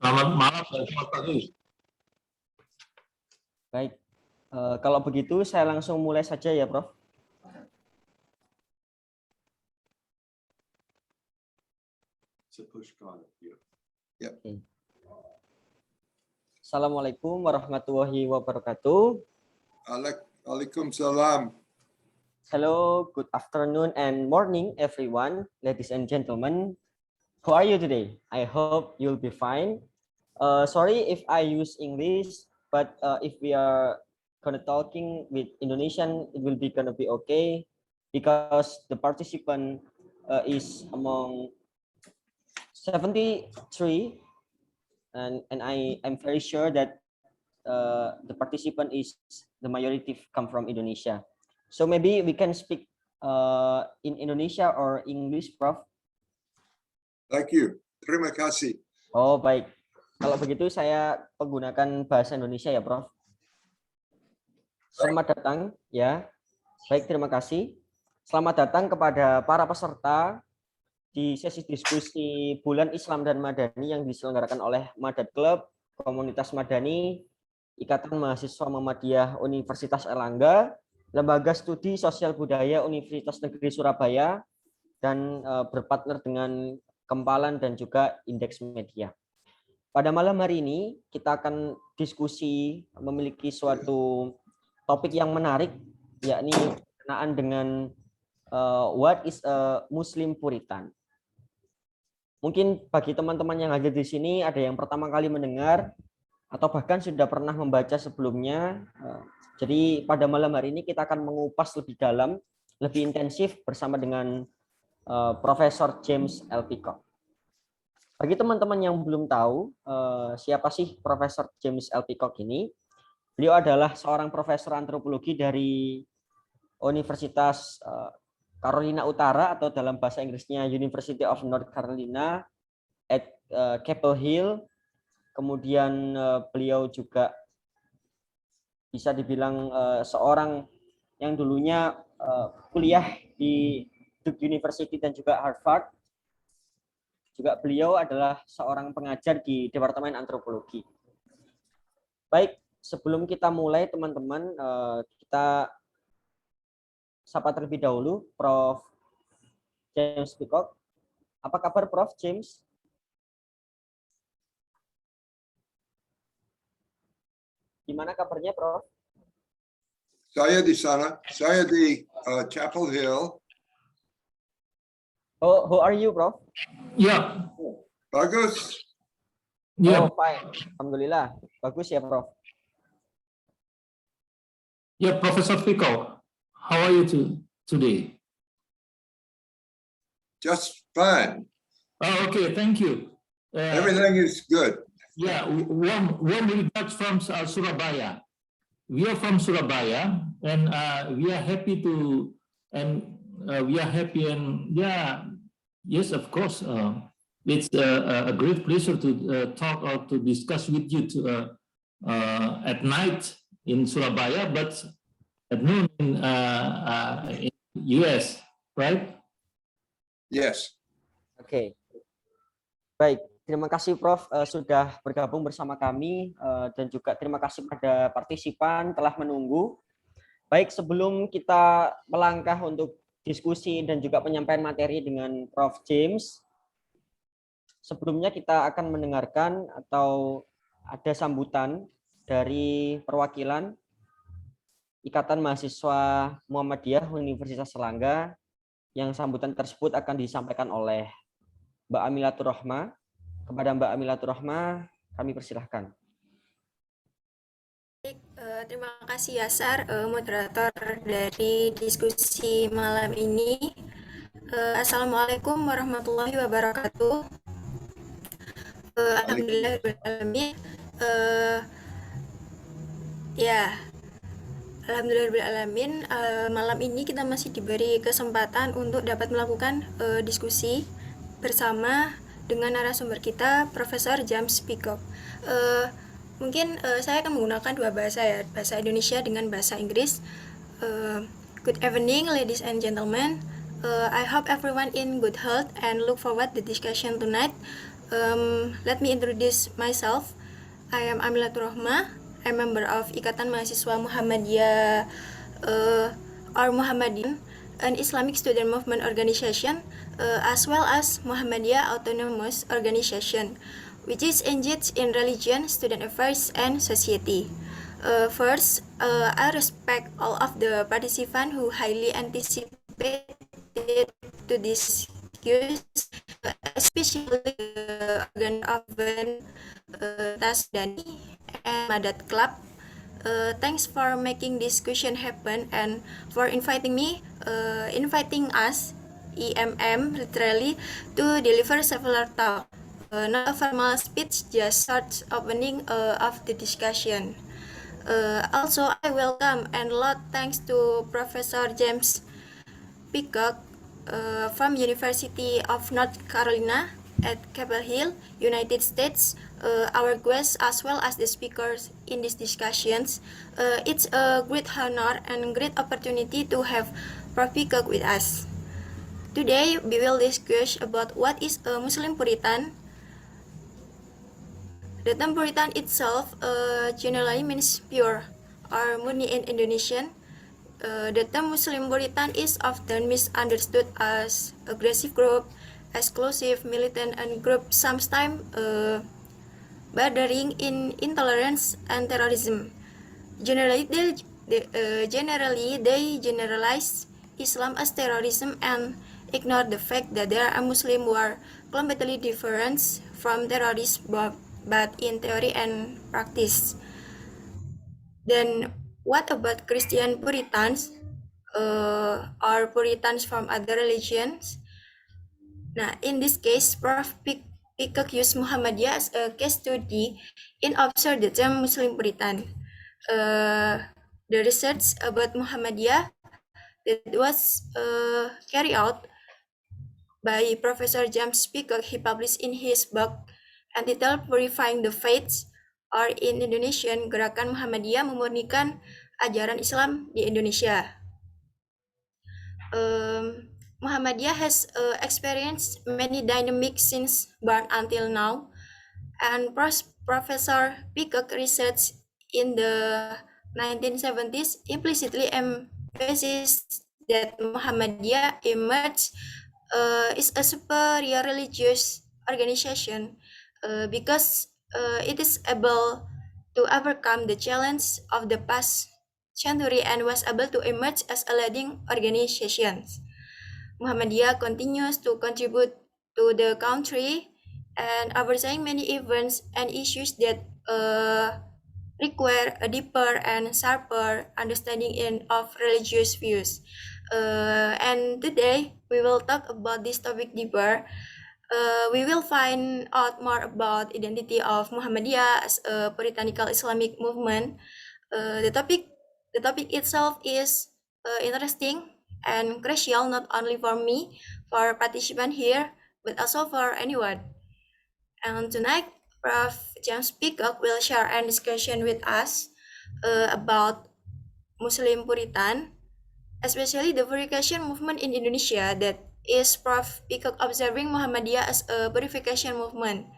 Selamat malam dan selamat pagi. Baik, kalau begitu saya langsung mulai saja ya, Prof. Okay. Assalamualaikum warahmatullahi wabarakatuh. Waalaikumsalam. Hello, good afternoon and morning, everyone, ladies and gentlemen. How are you today? I hope you'll be fine. Sorry if I use English, but if we are gonna talking with Indonesian, it will be gonna be okay because the participant is among 73, and I'm very sure that the participant is the majority come from Indonesia. So maybe we can speak in Indonesia or English, Prof. Thank you. Terima kasih. Oh, baik. Kalau begitu saya menggunakan bahasa Indonesia ya, Prof. Selamat datang ya. Baik, terima kasih. Selamat datang kepada para peserta di sesi diskusi Bulan Islam dan Madani yang diselenggarakan oleh Madat Club, Komunitas Madani, Ikatan Mahasiswa Muhammadiyah Universitas Erlangga, Lembaga Studi Sosial Budaya Universitas Negeri Surabaya, dan berpartner dengan Kempalan dan juga Indeks Media. Pada malam hari ini kita akan diskusi memiliki suatu topik yang menarik, yakni berkenaan dengan what is a Muslim Puritan. Mungkin bagi teman-teman yang hadir di sini ada yang pertama kali mendengar atau bahkan sudah pernah membaca sebelumnya. Jadi pada malam hari ini kita akan mengupas lebih dalam, lebih intensif bersama dengan Profesor James L. Peacock. Bagi teman-teman yang belum tahu siapa sih Profesor James L. Peacock ini, beliau adalah seorang profesor antropologi dari Universitas Carolina Utara atau dalam bahasa Inggrisnya University of North Carolina at Chapel Hill. Kemudian beliau juga bisa dibilang seorang yang dulunya kuliah di Duke University dan juga Harvard. Juga beliau adalah seorang pengajar di Departemen Antropologi. Baik, sebelum kita mulai teman-teman, kita sapa terlebih dahulu Prof. James Peacock. Apa kabar Prof. James? Gimana kabarnya, Prof? Saya di sana. Saya di Chapel Hill. Oh, who are you, Prof? Ya. Bagus. Ya. Oh, fine. Alhamdulillah. Bagus ya, Prof. Ya, Profesor Peacock. How are you today? Just fine. Oh, okay, thank you. Everything is good. Yeah, warm regards from Surabaya. We are from Surabaya, and we are happy and yeah, yes, of course. It's a great pleasure to talk or to discuss with you at night in Surabaya, but at noon in US, right? Yes. Oke. Baik. Terima kasih Prof. Sudah bergabung bersama kami dan juga terima kasih pada partisipan telah menunggu. Baik, sebelum kita melangkah untuk diskusi dan juga penyampaian materi dengan Prof. James, sebelumnya kita akan mendengarkan atau ada sambutan dari perwakilan Ikatan Mahasiswa Muhammadiyah Universitas Erlangga yang sambutan tersebut akan disampaikan oleh Mbak Amilatur Rahma. Kepada Mbak Amilatur Rahma, kami persilahkan. Terima kasih Yasar, moderator dari diskusi malam ini. Assalamualaikum warahmatullahi wabarakatuh. Alhamdulillahirrahmanirrahim. Alhamdulillahirrahmanirrahim. Malam ini kita masih diberi kesempatan untuk dapat melakukan diskusi bersama dengan narasumber kita, Profesor James Peacock. Mungkin saya akan menggunakan dua bahasa ya, bahasa Indonesia dengan bahasa Inggris. Good evening, ladies and gentlemen. I hope everyone in good health and look forward the discussion tonight. Let me introduce myself. I am Amilatur Rahma. I'm member of Ikatan Mahasiswa Muhammadiyah or Muhammadin, an Islamic student movement organization, as well as Muhammadiyah Autonomous Organization, which is engaged in religion, student affairs, and society. First, I respect all of the participants who highly anticipated to this use, especially the organ of Madani and Madat Club. Thanks for making this question happen and for inviting us, EMM, literally, to deliver several talk. Not a formal speech, just short opening of the discussion. Also, I welcome and lot thanks to Professor James Peacock from University of North Carolina at Chapel Hill, United States, our guests as well as the speakers in these discussions. It's a great honor and great opportunity to have Prof. Peacock with us. Today, we will discuss about what is a Muslim Puritan. The term Puritan itself generally means pure or murni in Indonesian. The term Muslim Puritan is often misunderstood as aggressive group, exclusive, militant, and group sometimes bordering in intolerance and terrorism. Generally, they generalize Islam as terrorism and ignore the fact that there are Muslims who are completely different from terrorists, but in theory and practice. Then, what about Christian Puritans or Puritans from other religions? Now, in this case, Prof. Peacock used Muhammadiyah as a case study in observe the term Muslim Puritan. The research about Muhammadiyah that was carried out by Professor James Peacock, he published in his book entitled Purifying the Faiths, or in Indonesian, Gerakan Muhammadiyah memurnikan ajaran Islam di Indonesia. Muhammadiyah has experienced many dynamics since born until now, and Professor Peacock research in the 1970s implicitly emphasized that Muhammadiyah emerged is a superior religious organization because it is able to overcome the challenge of the past century and was able to emerge as a leading organization. Muhammadiyah continues to contribute to the country and overseeing many events and issues that require a deeper and sharper understanding of religious views. And today we will talk about this topic deeper. We will find out more about identity of Muhammadiyah as a puritanical Islamic movement. The topic itself is interesting and crucial not only for me, for participants here, but also for anyone. And tonight, Prof. James Peacock will share a discussion with us about Muslim Puritan, especially the purification movement in Indonesia that is Prof. Peacock observing Muhammadiyah as a purification movement.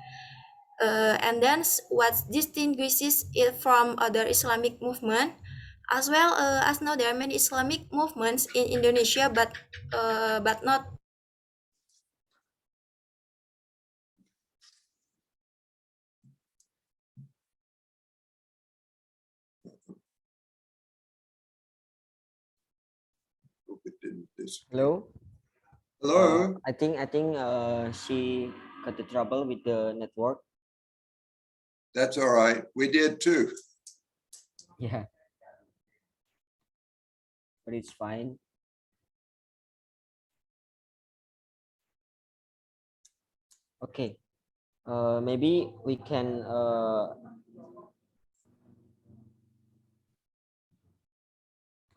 And then what distinguishes it from other Islamic movement, as well as now there are many Islamic movements in Indonesia, but not. Hello. Hello. I think she got the trouble with the network. That's all right. We did too. Yeah, but it's fine. Okay, maybe we can.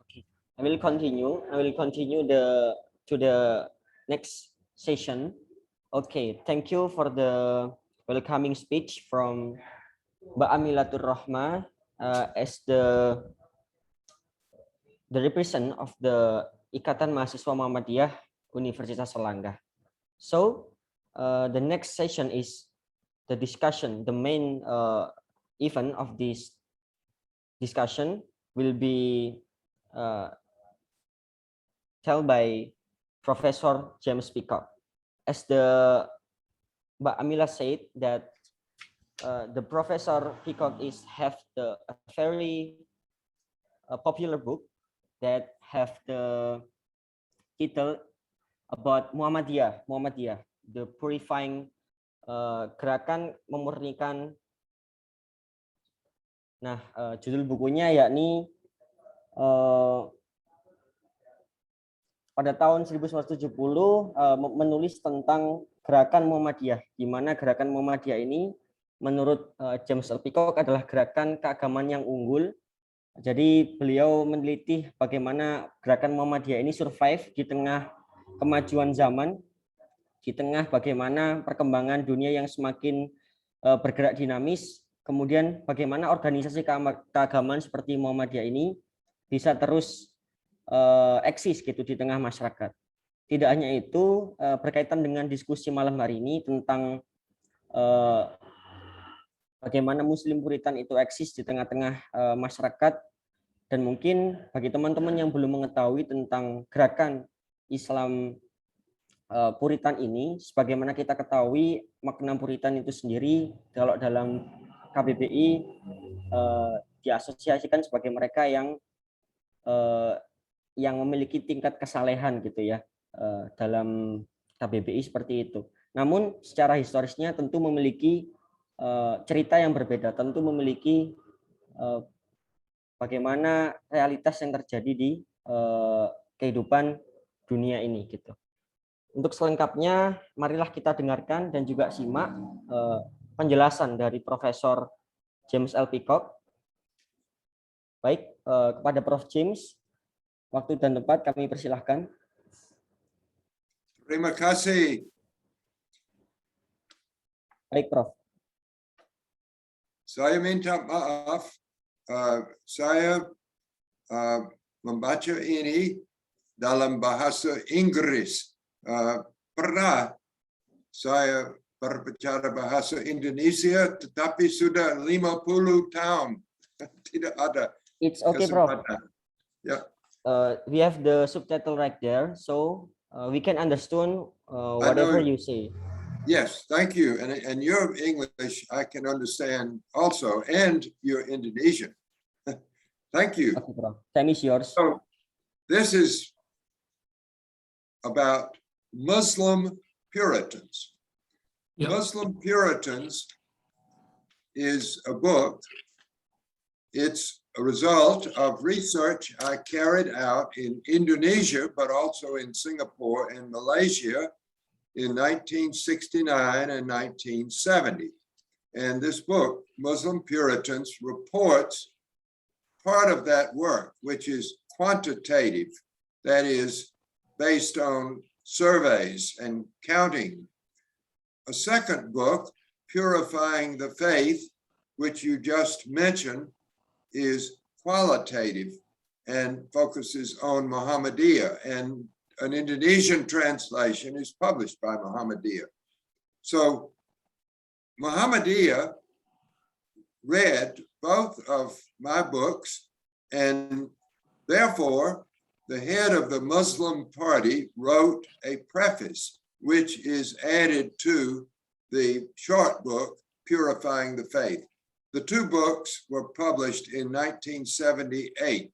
Okay, I will continue to the next session. Okay, thank you for the welcoming speech from Mbak Amilatur Rahma as the representative of the Ikatan Mahasiswa Muhammadiyah Universitas Selangor. So the next session is the discussion, the main event of this discussion will be told by Professor James Peacock. As the Mbak Amila said, that the Professor Peacock have a very popular book that have the title about Muhammadiyah, the purifying, gerakan memurnikan. Nah, judul bukunya yakni pada tahun 1970 menulis tentang gerakan Muhammadiyah, di mana gerakan Muhammadiyah ini menurut James Peacock adalah gerakan keagamaan yang unggul. Jadi beliau meneliti bagaimana gerakan Muhammadiyah ini survive di tengah kemajuan zaman, di tengah bagaimana perkembangan dunia yang semakin bergerak dinamis, kemudian bagaimana organisasi keagamaan seperti Muhammadiyah ini bisa terus eksis gitu di tengah masyarakat. Tidak hanya itu, berkaitan dengan diskusi malam hari ini tentang bagaimana Muslim Puritan itu eksis di tengah-tengah masyarakat, dan mungkin bagi teman-teman yang belum mengetahui tentang gerakan Islam Puritan ini, sebagaimana kita ketahui makna Puritan itu sendiri kalau dalam KBBI diasosiasikan sebagai mereka yang memiliki tingkat kesalehan gitu ya, dalam KBBI seperti itu. Namun secara historisnya tentu memiliki cerita yang berbeda, tentu memiliki bagaimana realitas yang terjadi di kehidupan dunia ini gitu. Untuk selengkapnya, marilah kita dengarkan dan juga simak penjelasan dari Profesor James L. Peacock. Baik, kepada Prof. James, waktu dan tempat kami persilahkan. Terima kasih. Baik, Prof. Saya minta maaf, saya membaca ini dalam bahasa Inggris. Pernah saya berbicara bahasa Indonesia, tetapi sudah 50 tahun tidak ada. It's okay, Prof. Yeah. We have the subtitle right there, so we can understand whatever you say. Yes, thank you. And your English I can understand also, and your Indonesian. Thank you. Okay, Prof. Time is yours. So this is about Muslim Puritans. Yeah. Muslim Puritans is a book. It's a result of research I carried out in Indonesia, but also in Singapore and Malaysia in 1969 and 1970. And this book, Muslim Puritans, reports part of that work, which is quantitative, that is based on surveys and counting. A second book, Purifying the Faith, which you just mentioned, is qualitative and focuses on Muhammadiyah, and an Indonesian translation is published by Muhammadiyah. So Muhammadiyah read both of my books, and therefore the head of the Muslim party wrote a preface which is added to the short book, Purifying the Faith. The two books were published in 1978.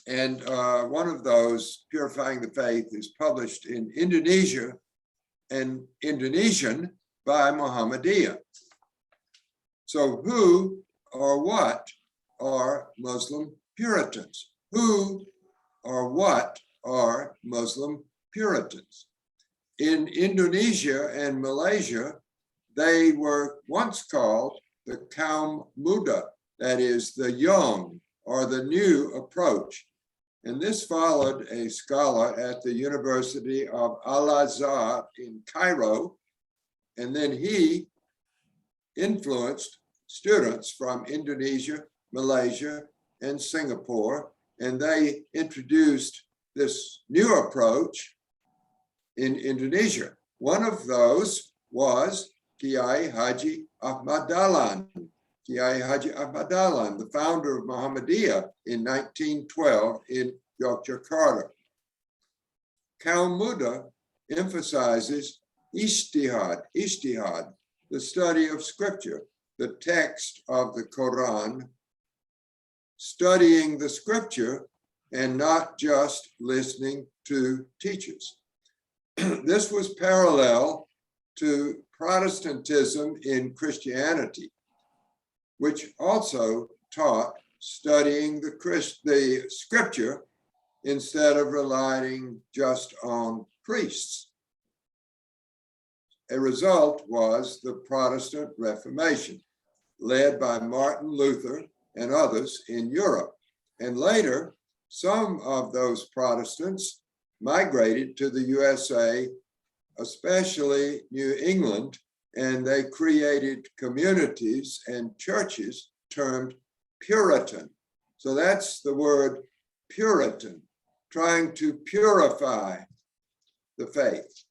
And one of those, Purifying the Faith, is published in Indonesia and Indonesian by Muhammadiyah. So who or what are Muslim Puritans? Who or what are Muslim Puritans? In Indonesia and Malaysia, they were once called the kaum muda, that is the young or the new approach. And this followed a scholar at the University of Al-Azhar in Cairo, and then he influenced students from Indonesia, Malaysia, and Singapore, and they introduced this new approach in Indonesia. One of those was Kiai Haji Ahmad Dahlan. Kiai Haji Ahmad Dahlan, the founder of Muhammadiyah in 1912 in Yogyakarta. Kaum Muda emphasizes ijtihad, the study of scripture, the text of the Quran, studying the scripture and not just listening to teachers. This was parallel to Protestantism in Christianity, which also taught studying the scripture instead of relying just on priests. A result was the Protestant Reformation, led by Martin Luther and others in Europe. And later, some of those Protestants migrated to the USA, especially New England, and they created communities and churches termed Puritan. So that's the word Puritan, trying to purify the faith.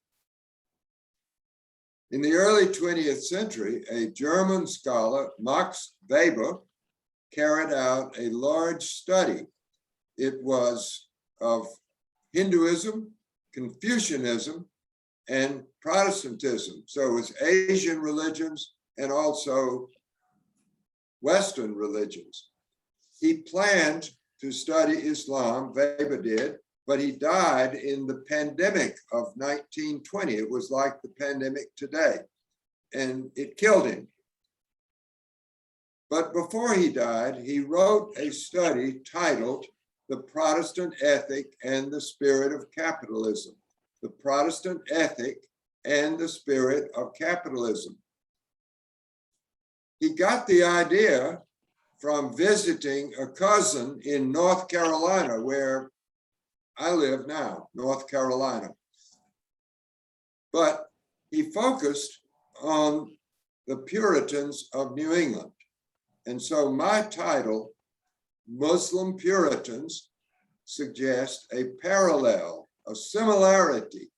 In the early 20th century, a German scholar, Max Weber, carried out a large study. It was of Hinduism, Confucianism, and Protestantism. So it was Asian religions and also Western religions. He planned to study Islam, Weber did, but he died in the pandemic of 1920. It was like the pandemic today, and it killed him. But before he died, he wrote a study titled The Protestant Ethic and the Spirit of Capitalism. The Protestant Ethic and the Spirit of Capitalism. He got the idea from visiting a cousin in North Carolina, where I live now, North Carolina. But he focused on the Puritans of New England. And so my title, Muslim Puritans, suggests a parallel, a similarity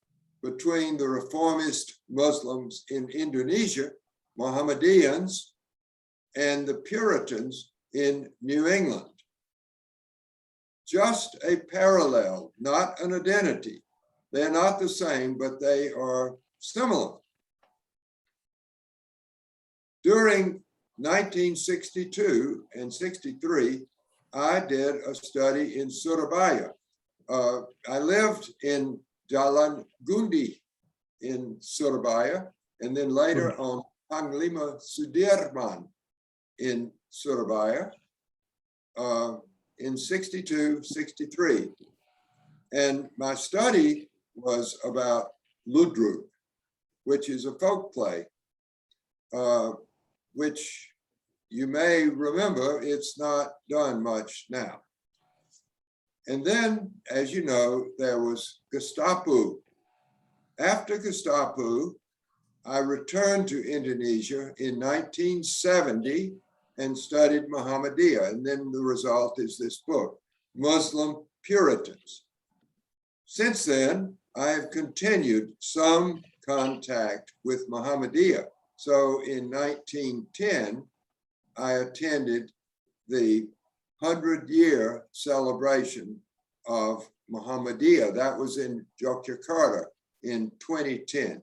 between the reformist Muslims in Indonesia, Mohammedans, and the Puritans in New England. Just a parallel, not an identity. They're not the same, but they are similar. During 1962 and 63, I did a study in Surabaya. I lived in Jalan Gundi in Surabaya, and then later on Panglima Sudirman in Surabaya in 62, 63. And my study was about Ludruk, which is a folk play, which you may remember, it's not done much now. And then, as you know, there was Gestapo. After Gestapo, I returned to Indonesia in 1970 and studied Muhammadiyah. And then the result is this book, Muslim Puritans. Since then, I have continued some contact with Muhammadiyah. So in 1910, I attended the 100-year celebration of Muhammadiyah. That was in Yogyakarta in 2010.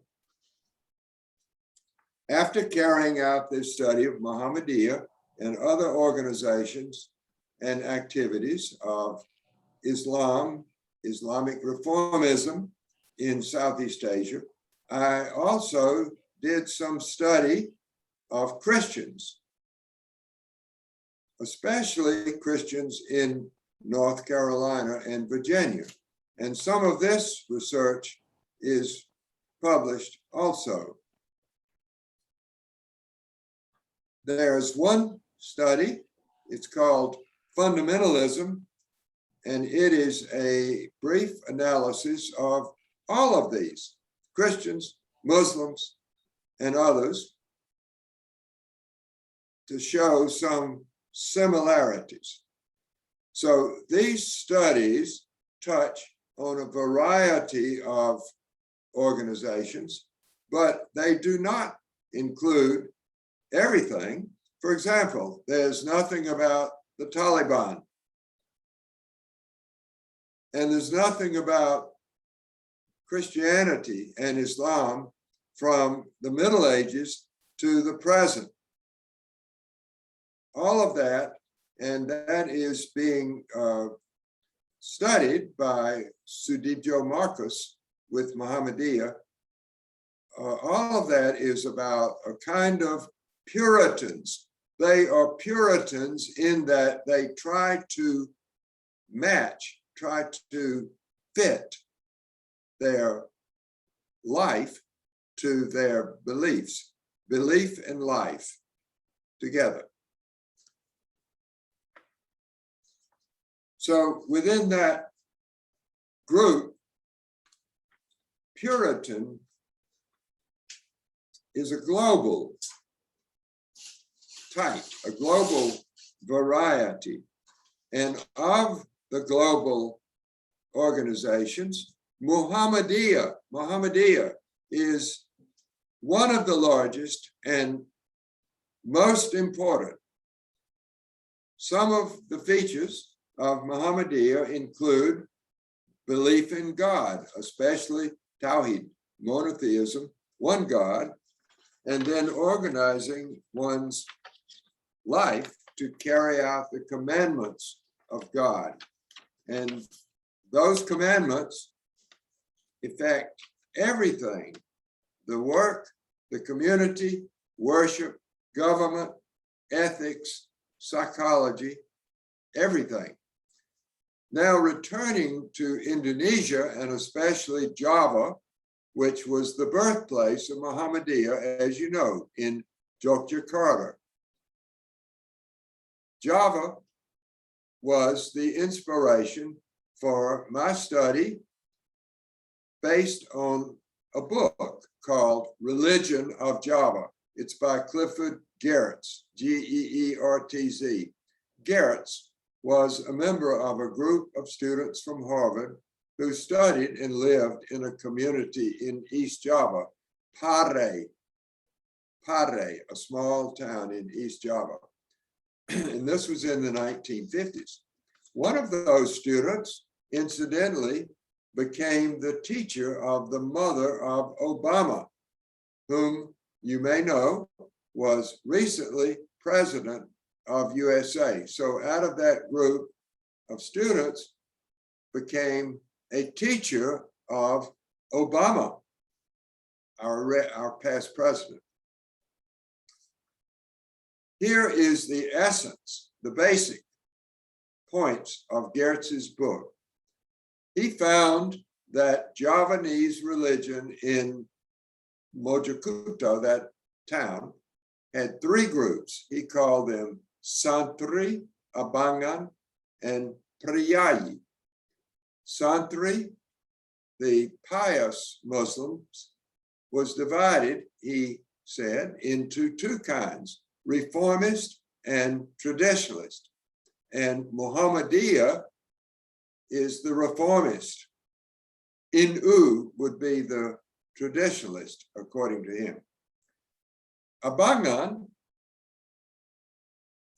After carrying out this study of Muhammadiyah and other organizations and activities of Islam, Islamic reformism in Southeast Asia, I also did some study of Christians, especially Christians in North Carolina and Virginia. And some of this research is published also. There's one study, it's called Fundamentalism, and it is a brief analysis of all of these, Christians, Muslims, and others, to show some similarities. So these studies touch on a variety of organizations, but they do not include everything. For example, there's nothing about the Taliban, and there's nothing about Christianity and Islam from the Middle Ages to the present. All of that, and that is being studied by Sudipjo Marcus with Muhammadiyah. All of that is about a kind of Puritans. They are Puritans in that they try to match, try to fit their life to their beliefs, belief and life together. So within that group, Puritan is a global type, a global variety. And of the global organizations, Muhammadiyah is one of the largest and most important. Some of the features of Muhammadiyah include belief in God, especially Tawhid, monotheism, one God, and then organizing one's life to carry out the commandments of God. And those commandments affect everything: the work, the community, worship, government, ethics, psychology, everything. Now returning to Indonesia, and especially Java, which was the birthplace of Muhammadiyah, as you know, in Yogyakarta. Java was the inspiration for my study based on a book called Religion of Java. It's by Clifford Geertz, Geertz. Geertz was a member of a group of students from Harvard who studied and lived in a community in East Java, Pare, a small town in East Java. And this was in the 1950s. One of those students, incidentally, became the teacher of the mother of Obama, whom you may know was recently president of USA. So out of that group of students became a teacher of Obama, our past president. Here is the essence, the basic points of Geertz's book. He found that Javanese religion in Mojokerto, that town, had three groups. He called them Santri, Abangan, and Priyayi. Santri, the pious Muslims, was divided, he said, into two kinds: reformist and traditionalist. And Muhammadiyah is the reformist. Inu would be the traditionalist, according to him. Abangan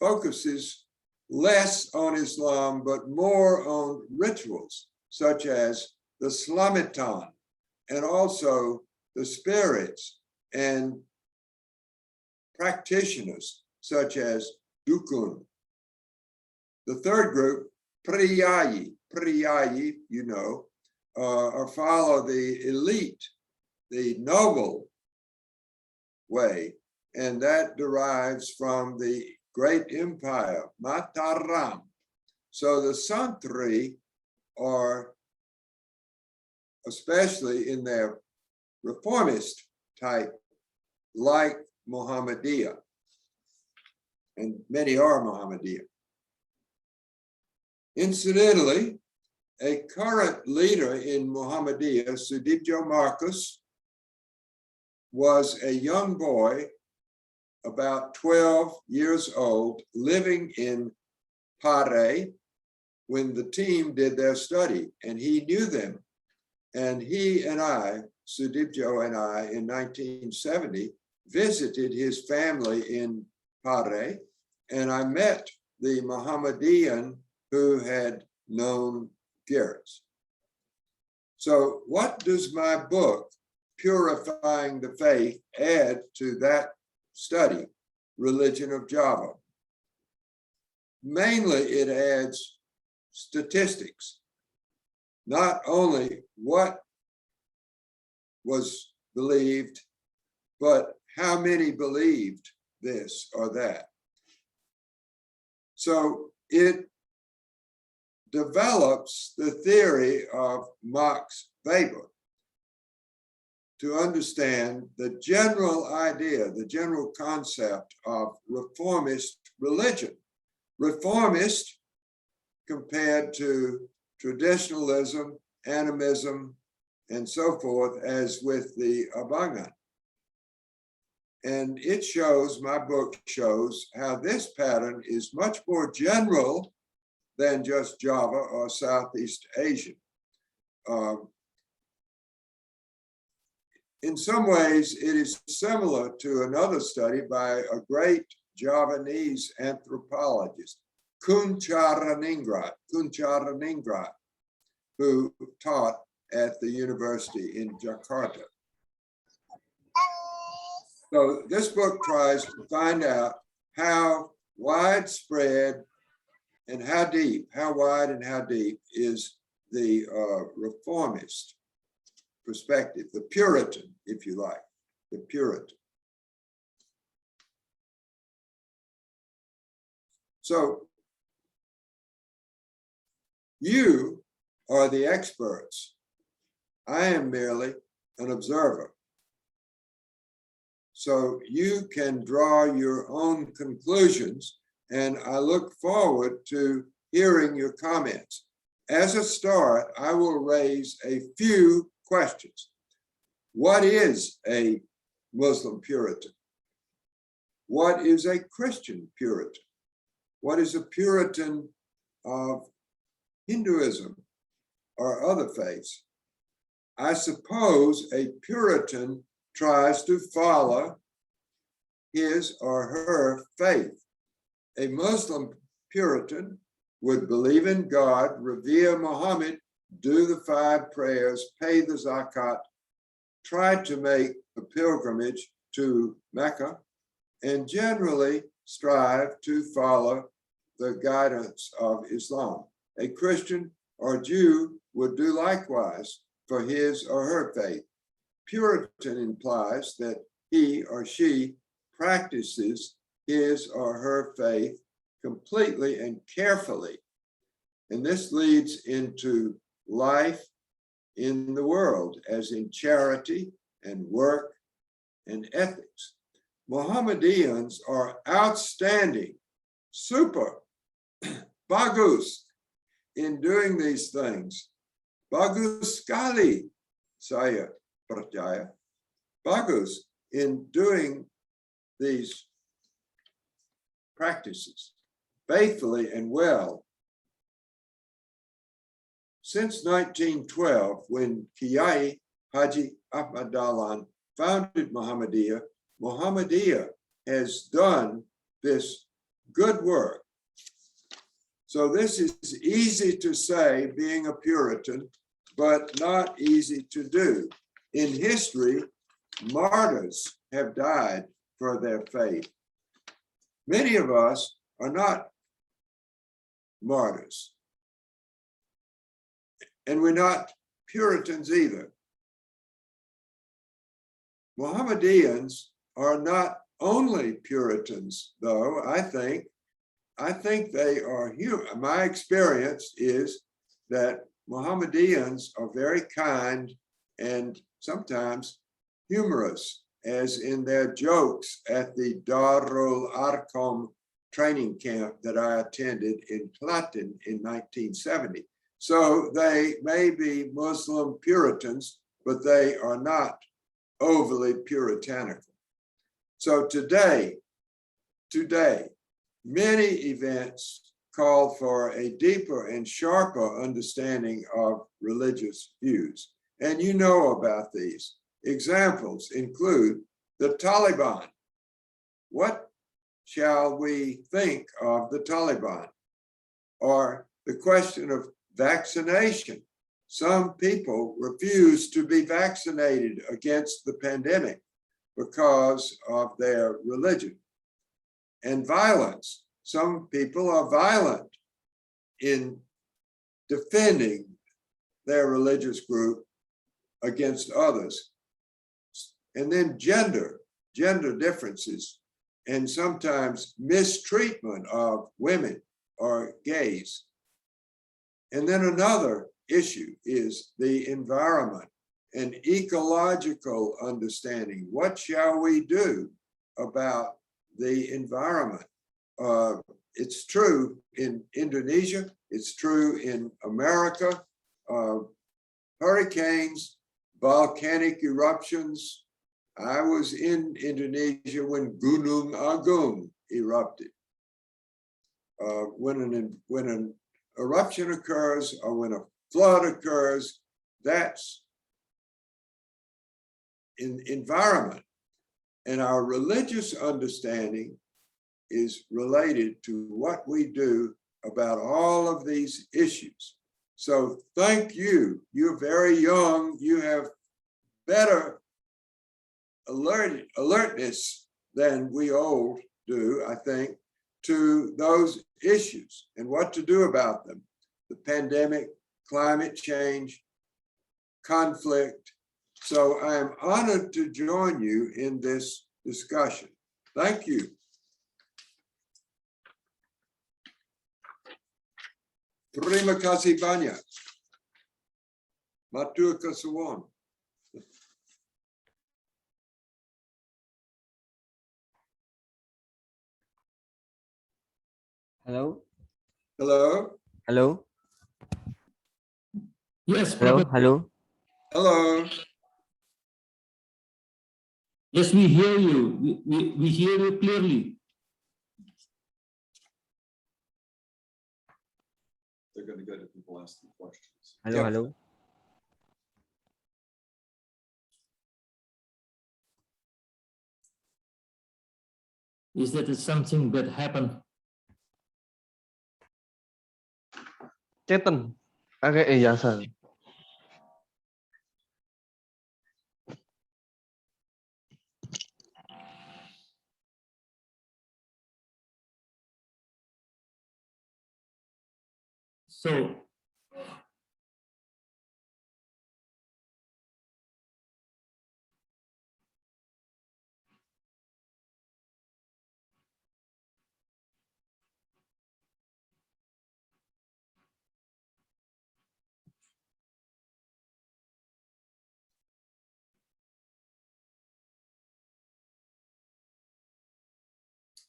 focuses less on Islam, but more on rituals, such as the Slametan, and also the spirits and practitioners, such as Dukun. The third group, Priyayi, you know, or follow the elite, the noble way, and that derives from the great empire, Mataram. So the Santri are, especially in their reformist type, like Muhammadiyah, and many are Muhammadiyah. Incidentally, a current leader in Muhammadiyah, Sudipjo Marcus, was a young boy, about 12 years old, living in Pare when the team did their study, and he knew them. And he and I Sudipjo and I, in 1970, visited his family in Pare, and I met the Mohammedan who had known Gerritz. So what does my book, Purifying the Faith, add to that study, Religion of Java? Mainly, it adds statistics, not only what was believed, but how many believed this or that. So it develops the theory of Max Weber to understand the general idea, the general concept of reformist religion. Reformist compared to traditionalism, animism, and so forth, as with the Abangan. And it shows, my book shows, how this pattern is much more general than just Java or Southeast Asian. In some ways, it is similar to another study by a great Javanese anthropologist, Kuncharaningrat, who taught at the university in Jakarta. So this book tries to find out how widespread and how deep, how wide and how deep is the reformist perspective, the Puritan, if you like, the Puritan. So you are the experts. I am merely an observer. So you can draw your own conclusions, and I look forward to hearing your comments. As a start, I will raise a few questions. What is a Muslim Puritan? What is a Christian Puritan? What is a Puritan of Hinduism or other faiths? I suppose a Puritan tries to follow his or her faith. A Muslim Puritan would believe in God, revere Muhammad, do the 5 prayers, pay the zakat, try to make a pilgrimage to Mecca, and generally strive to follow the guidance of Islam. A Christian or Jew would do likewise for his or her faith. Puritan implies that he or she practices his or her faith completely and carefully. And this leads into life in the world, as in charity and work and ethics. Mohammedans are outstanding, super, bagus, in doing these things. Bagus sekali, saya percaya. Bagus in doing these practices faithfully and well. Since 1912, when Kiai Haji Ahmad Dahlan founded Muhammadiyah, Muhammadiyah has done this good work. So this is easy to say, being a Puritan, but not easy to do. In history, martyrs have died for their faith. Many of us are not martyrs. And we're not Puritans either. Mohammedans are not only Puritans, though. I think they are human. My experience is that Mohammedans are very kind and sometimes humorous, as in their jokes at the Darul Arqam training camp that I attended in Platin in 1970. So they may be Muslim Puritans, but they are not overly puritanical. So today, many events call for a deeper and sharper understanding of religious views. And you know about these. Examples include the Taliban. What shall we think of the Taliban? Or the question of vaccination. Some people refuse to be vaccinated against the pandemic because of their religion. And violence. Some people are violent in defending their religious group against others. And then gender differences, and sometimes mistreatment of women or gays. And then another issue is the environment and ecological understanding. What shall we do about the environment? It's true in Indonesia, it's true in America. Hurricanes, volcanic eruptions. I was in Indonesia when Gunung Agung erupted. When an eruption occurs or when a flood occurs, that's in environment. And our religious understanding is related to what we do about all of these issues. So thank you. You're very young. You have better alertness than we old do, I think, to those issues and what to do about them. The pandemic, climate change, conflict. So I am honored to join you in this discussion. Thank you. Terima kasih banyak. Matur kesuwun. Hello. Hello. Hello. Yes, Hello. Prophet. Hello. Hello. Yes, we hear you. We hear you clearly. They're going to go to people asking questions. Hello. Yeah. Hello. Is that something that happened? Chetan, pakai ijazah. So,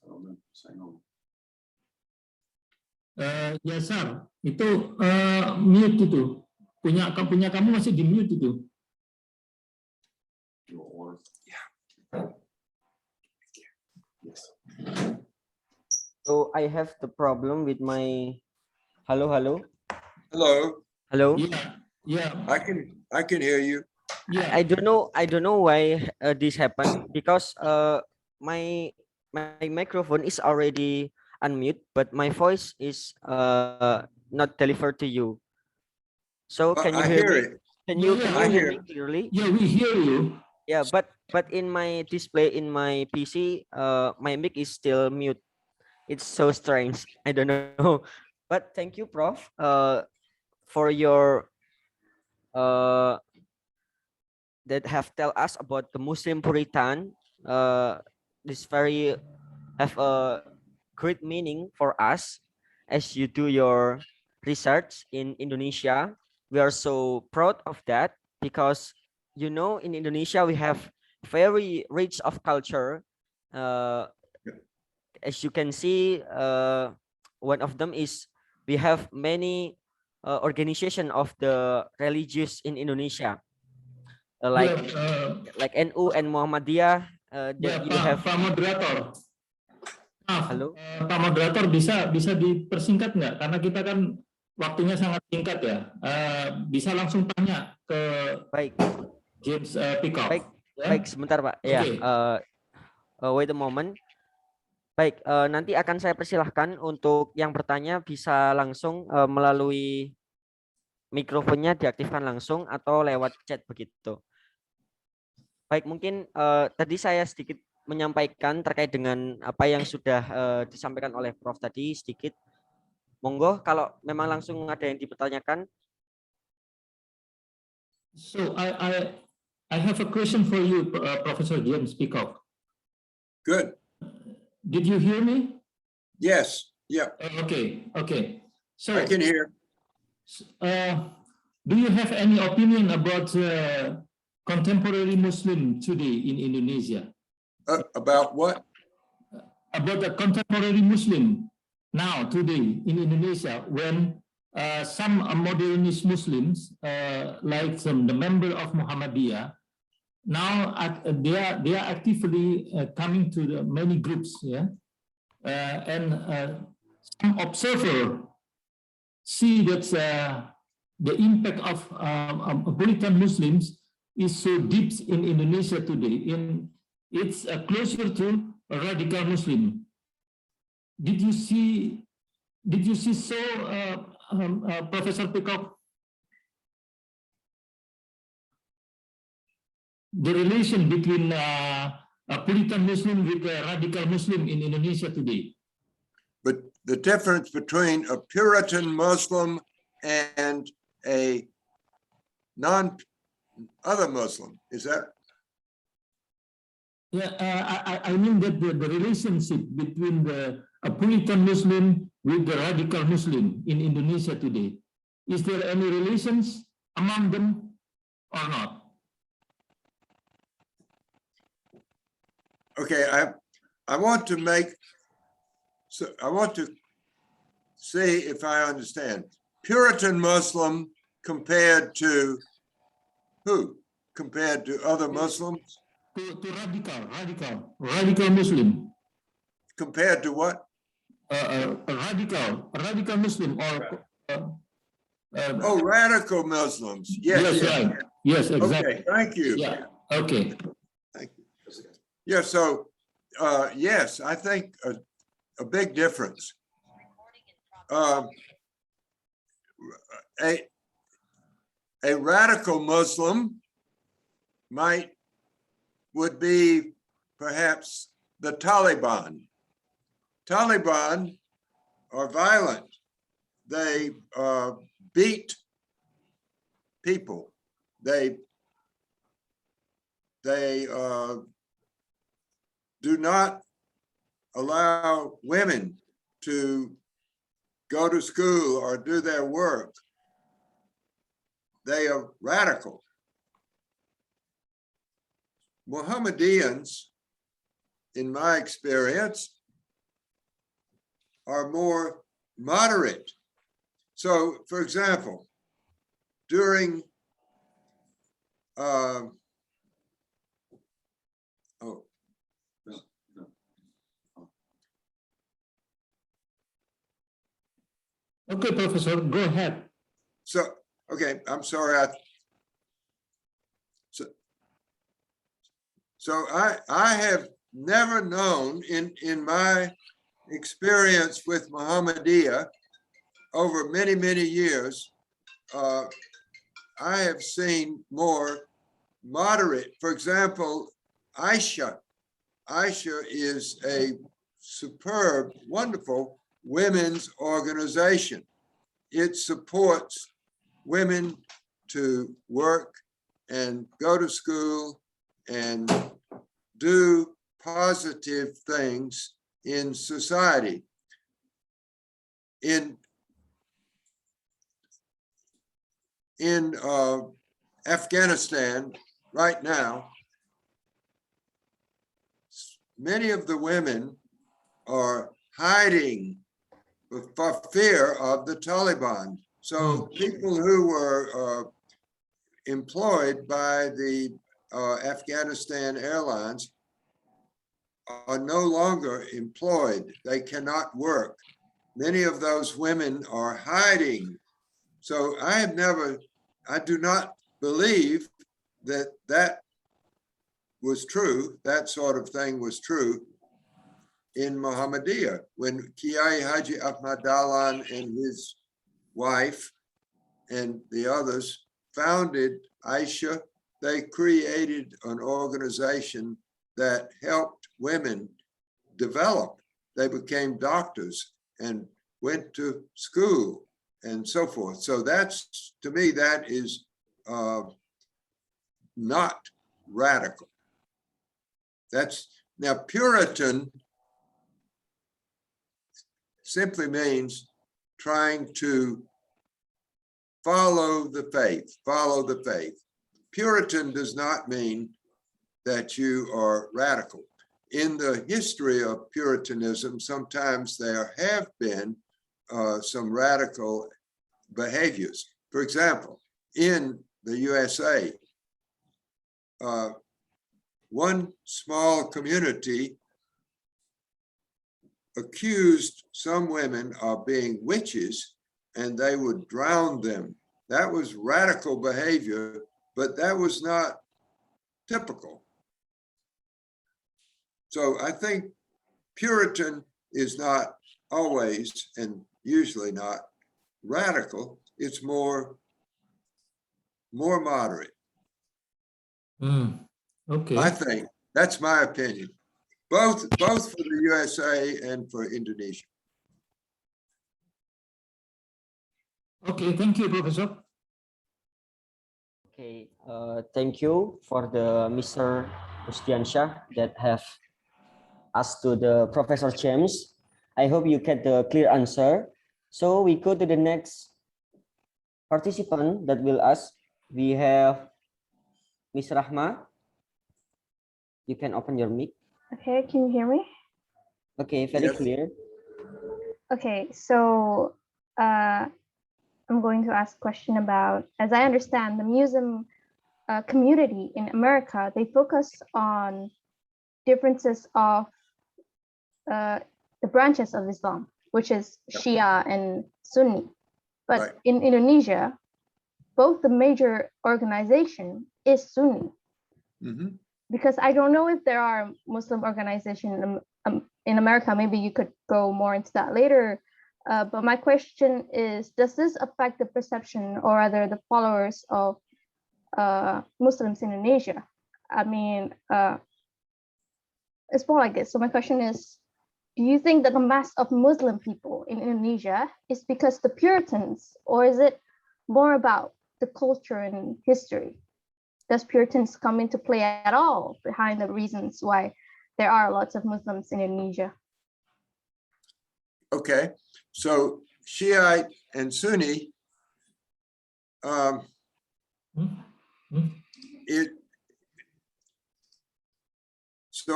I don't know. Hang on. ya Sar, itu mute itu. Punya kamu masih di mute itu. You want order? Yeah. Yes. So I have the problem with my. Hello. Hello. Hello. Hello. Yeah. I can hear you. Yeah. I don't know why this happened, because my microphone is already unmute, but my voice is not delivered to you. So can you I hear hear me? it. Can you I hear hear me clearly? Yeah, we hear you. Yeah, but in my display in my PC, my mic is still mute. It's so strange. I don't know. But thank you, Prof, for your that have tell us about the Muslim Puritan. This very have a great meaning for us as you do your research in Indonesia. We are so proud of that, because in Indonesia we have very rich of culture. As you can see, one of them is we have many organization of the religious in Indonesia, like NU and Muhammadiyah. That you have. Pak Moderator. Maaf, Halo. Pak Moderator bisa dipersingkat nggak? Karena kita kan waktunya sangat singkat ya. Bisa langsung tanya ke Baik, James Peacock. baik, ya. baik, sebentar Pak. Ya, Oke. wait a moment. Baik, nanti akan saya persilahkan untuk yang bertanya bisa langsung melalui mikrofonnya diaktifkan langsung atau lewat chat begitu. Baik, mungkin tadi saya sedikit menyampaikan terkait dengan apa yang sudah disampaikan oleh Prof tadi sedikit. Monggo kalau memang langsung ada yang dipertanyakan. So I have a question for you, Professor James Peacock. Good. Did you hear me? Yes. Yeah, Okay. So I can hear. do you have any opinion about contemporary Muslim today in Indonesia? About what? About the contemporary Muslim now today in Indonesia, when some modernist Muslims, like the member of Muhammadiyah, now they are actively coming to the many groups, and some observer see that the impact of Puritan Muslims is so deep in Indonesia today. It's closer to a radical Muslim. Did you see so, Professor Peacock? The relation between a Puritan Muslim with a radical Muslim in Indonesia today. But the difference between a Puritan Muslim and a other Muslim, is that? Yeah, I mean that the relationship between a Puritan Muslim with the radical Muslim in Indonesia today, is there any relations among them or not? Okay, I want to see if I understand. Puritan Muslim compared to who? Compared to other Muslims? To radical Muslim. Compared to what? A radical Muslim or Oh, radical Muslims. Yes, right. Yes, exactly. Okay, thank you. Yeah. Okay. Thank you. Yeah, so yes, I think a big difference. A radical Muslim would be perhaps the Taliban. Taliban are violent. They beat people. They do not allow women to go to school or do their work. They are radical. Mohammedans, in my experience, are more moderate. So, for example, during Okay, Professor, go ahead. So, okay, I'm sorry. So I have never known in my experience with Muhammadiyah over many, many years, I have seen more moderate. For example, Aisha is a superb, wonderful women's organization. It supports women to work and go to school and do positive things in society. In Afghanistan right now, many of the women are hiding for fear of the Taliban. So people who were employed by the Afghanistan Airlines are no longer employed. They cannot work. Many of those women are hiding So I do not believe that that was true, that sort of thing was true in Muhammadiyah. When Kiai Haji Ahmad Dahlan and his wife and the others founded Aisha, they created an organization that helped women develop. They became doctors and went to school and so forth. So that's, to me, that is not radical. That's, now Puritan simply means trying to follow the faith, follow the faith. Puritan does not mean that you are radical. In the history of Puritanism, sometimes there have been some radical behaviors. For example, in the USA, one small community accused some women of being witches, and they would drown them. That was radical behavior, but that was not typical. So I think Puritan is not always and usually not radical. It's more moderate. Okay. I think that's my opinion, both for the USA and for Indonesia. Okay, thank you, Professor. Okay, thank you for the Mr. Ustiansyah that have asked to the Professor James. I hope you get the clear answer. So we go to the next participant that will ask. We have Ms. Rahma. You can open your mic. Okay, can you hear me? Okay, very Yes. clear. Okay, so I'm going to ask a question about, as I understand, the Muslim community in America, they focus on differences of the branches of Islam, which is Shia and Sunni. But Right. in Indonesia, both the major organization is Sunni. Mhm. Because I don't know if there are Muslim organizations in America. Maybe you could go more into that later. But my question is, does this affect the perception or rather the followers of Muslims in Indonesia? I mean, it's more like this. So my question is, do you think that the mass of Muslim people in Indonesia is because the Puritans, or is it more about the culture and history? Does Puritans come into play at all behind the reasons why there are lots of Muslims in Indonesia? Okay, so Shiite and Sunni, so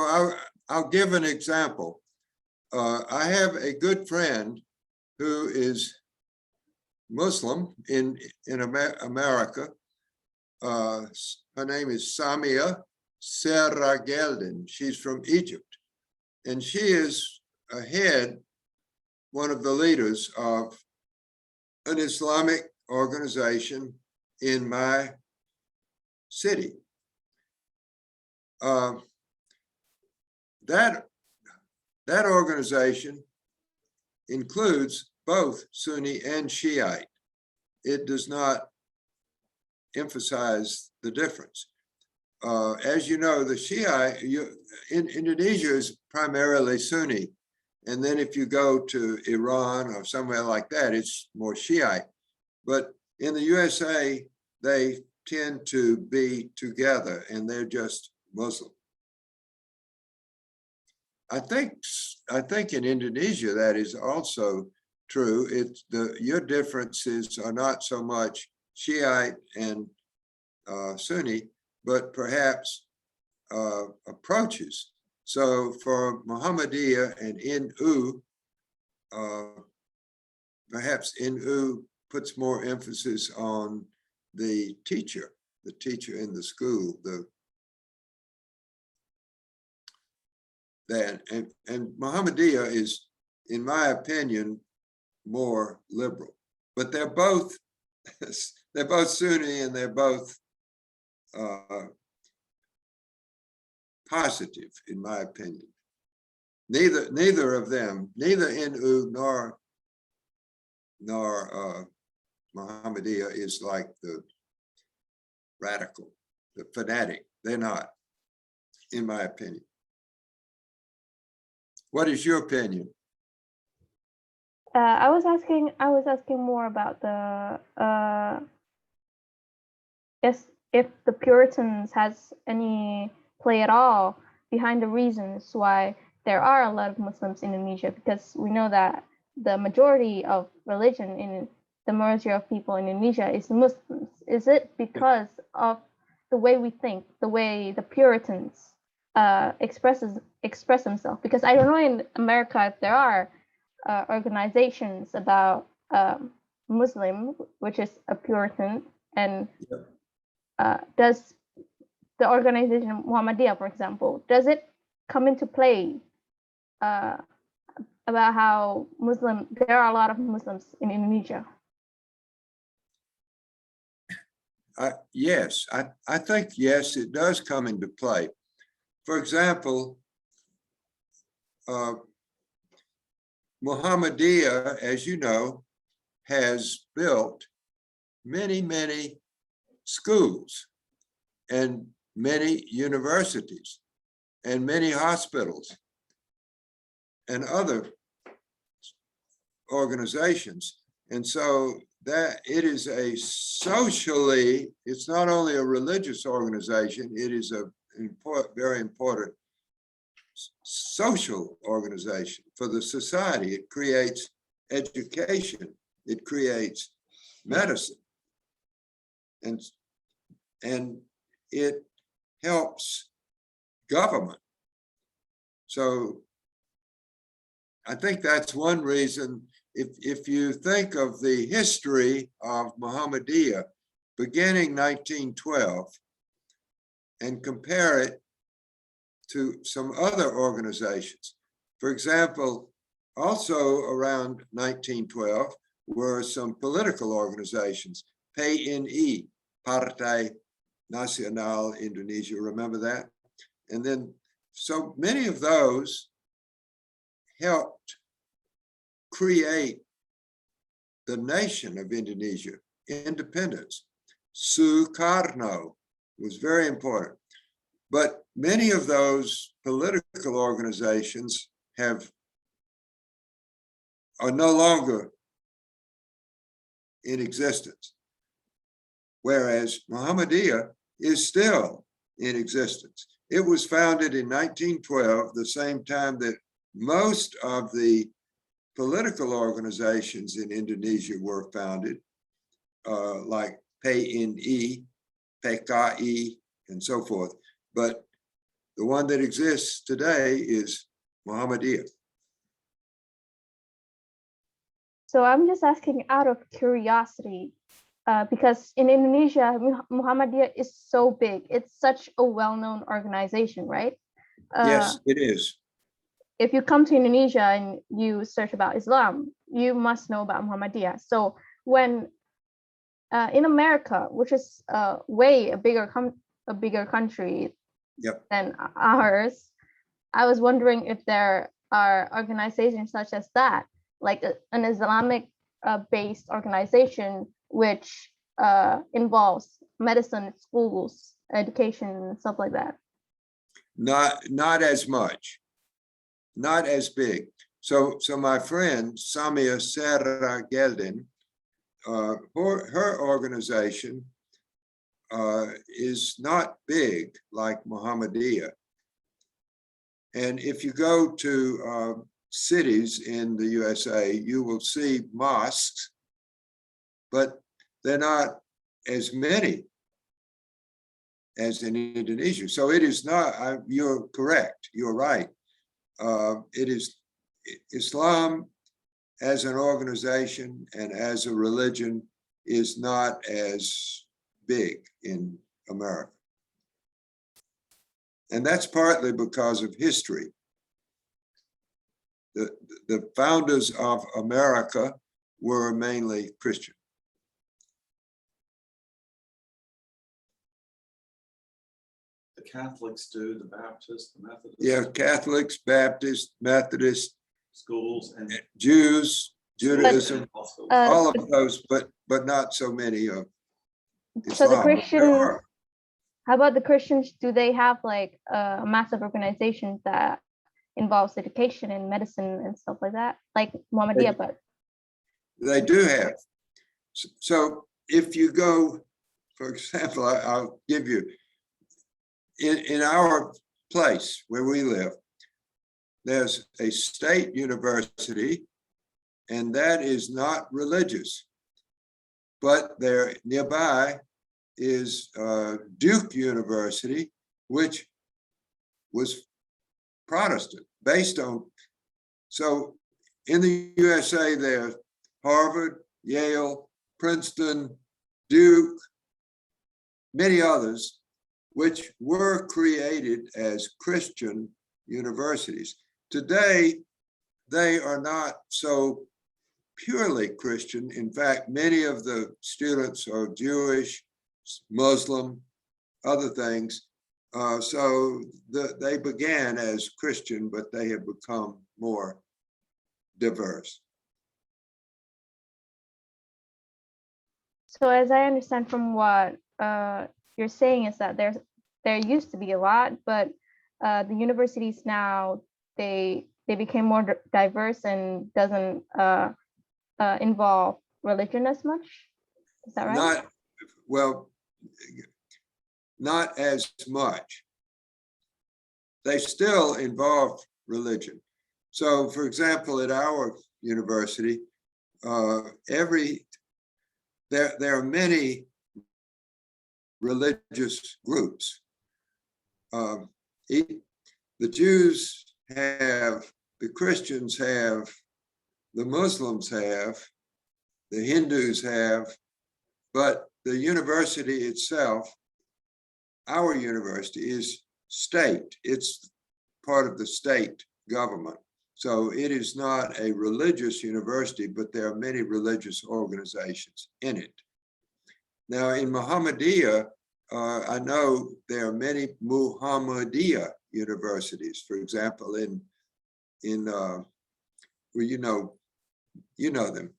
I'll give an example. I have a good friend who is Muslim in America. Her name is Samia Seragelden. She's from Egypt, and she is one of the leaders of an Islamic organization in my city. That organization includes both Sunni and Shiite. It does not emphasize the difference. As you know, the Shiite in Indonesia is primarily Sunni. And then if you go to Iran or somewhere like that, it's more Shiite. But in the USA, they tend to be together and they're just Muslim. I think in Indonesia that is also true. Your differences are not so much Shiite and Sunni, but perhaps approaches. So for Muhammadiyah and NU, perhaps NU puts more emphasis on the teacher in the school, and Muhammadiyah is, in my opinion, more liberal. But they're both they're both Sunni and they're both positive, in my opinion. Neither of them, neither NU nor Muhammadiyah is like the radical, the fanatic. They're not, in my opinion. What is your opinion? I was asking more about the if the Puritans has any play at all behind the reasons why there are a lot of Muslims in Indonesia, because we know that the majority of religion in the majority of people in Indonesia is Muslims. Is it because of the way we think, the way the Puritans express themselves? Because I don't know in America if there are organizations about Muslim, which is a Puritan, and does the organization Muhammadiyah, for example, does it come into play about how there are a lot of Muslims in Indonesia? Yes, I think, yes, it does come into play. For example, Muhammadiyah, as you know, has built many, many schools and many universities and many hospitals and other organizations. And so that it is a socially, it's not only a religious organization, it is a very important social organization for the society. It creates education, it creates medicine, and it helps government. So I think that's one reason. If you think of the history of Muhammadiyah beginning 1912 and compare it to some other organizations, for example, also around 1912 were some political organizations, PNI, Partai Nasional Indonesia, remember that? And then so many of those helped create the nation of Indonesia, independence. Sukarno was very important. But many of those political organizations are no longer in existence, whereas Muhammadiyah is still in existence. It was founded in 1912, the same time that most of the political organizations in Indonesia were founded, like PNI, PKI, and so forth. But the one that exists today is Muhammadiyah. So I'm just asking out of curiosity, because in Indonesia, Muhammadiyah is so big. It's such a well-known organization, right? Yes, it is. If you come to Indonesia and you search about Islam, you must know about Muhammadiyah. So when in America, which is way a bigger country than ours, I was wondering if there are organizations such as that, like an Islamic based organization which involves medicine, schools, education, stuff like that. Not as much. Not as big. So my friend Samia Serra Geldin, her organization is not big like Muhammadiyah. And if you go to cities in the USA, you will see mosques, but they're not as many as in Indonesia. So it is not, you're correct, you're right. It is Islam as an organization and as a religion is not as big in America. And that's partly because of history. The founders of America were mainly Christian. Catholics do, the Baptists, the Methodists. Yeah, Catholics, Baptists, Methodists, Schools and Jews, Judaism, hospitals. all of those, but not so many of So the Islam. Christians, how about the Christians? Do they have like a massive organization that involves education and medicine and stuff like that, like Muhammadiyah? But They do have. So if you go, for example, I'll give you, in our place where we live, there's a state university, and that is not religious. But there nearby is Duke University, which was Protestant, based on, so in the USA, there's Harvard, Yale, Princeton, Duke, many others, which were created as Christian universities. Today, they are not so purely Christian. In fact, many of the students are Jewish, Muslim, other things. So they began as Christian, but they have become more diverse. so as I understand from what you're saying is that there used to be a lot, but the universities now they became more diverse and doesn't involve religion as much. Is that right? Not as much. They still involve religion. So, for example, at our university, there are many religious groups. The Jews have, the Christians have, the Muslims have, the Hindus have, but the university itself, our university, is state. It's part of the state government. So it is not a religious university, but there are many religious organizations in it. Now in Muhammadiyah, I know there are many Muhammadiyah universities. For example, in well, you know them.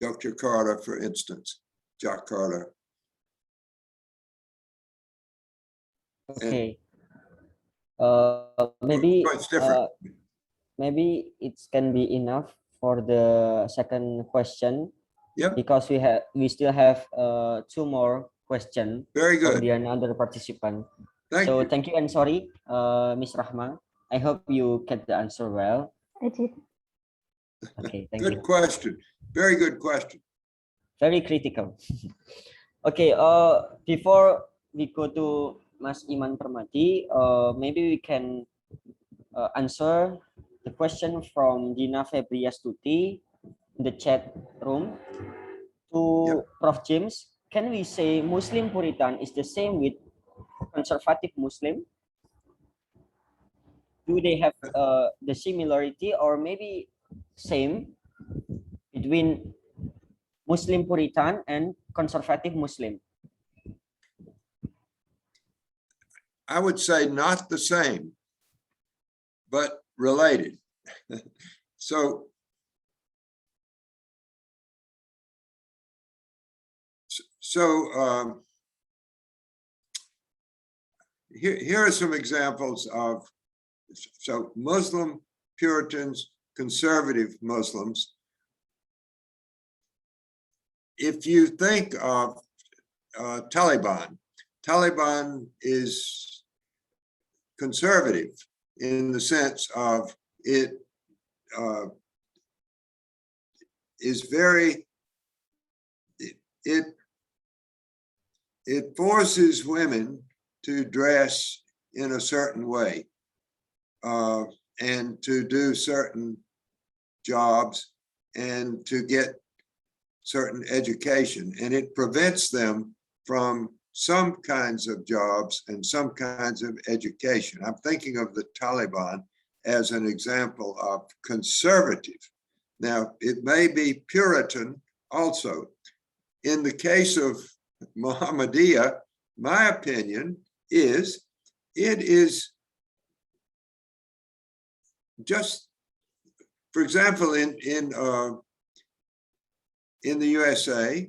Dr. Carter, for instance, Jakarta. Okay. Maybe It's different. maybe it can be enough for the second question. Yep. Because we still have two more questions. Very for good. the another participant. Thank you. Thank you and sorry, Ms. Rahma. I hope you get the answer well. I did. Okay, thank Good you. question. Very good question. Very critical. Okay, before we go to Mas Iman Permati, maybe we can answer the question from Dina Febriastuti in the chat room. To Prof. James, can we say Muslim Puritan is the same with conservative Muslim? Do they have the similarity or maybe same between Muslim Puritan and conservative Muslim? I would say not the same, but related. So here are some examples of, so Muslim Puritans, conservative Muslims. If you think of Taliban is conservative in the sense of it is very, it forces women to dress in a certain way and to do certain jobs and to get certain education, and it prevents them from some kinds of jobs and some kinds of education. I'm thinking of the Taliban as an example of conservative. Now, it may be Puritan also. In the case of Muhammadiyah, my opinion is it is just, for example, in the USA,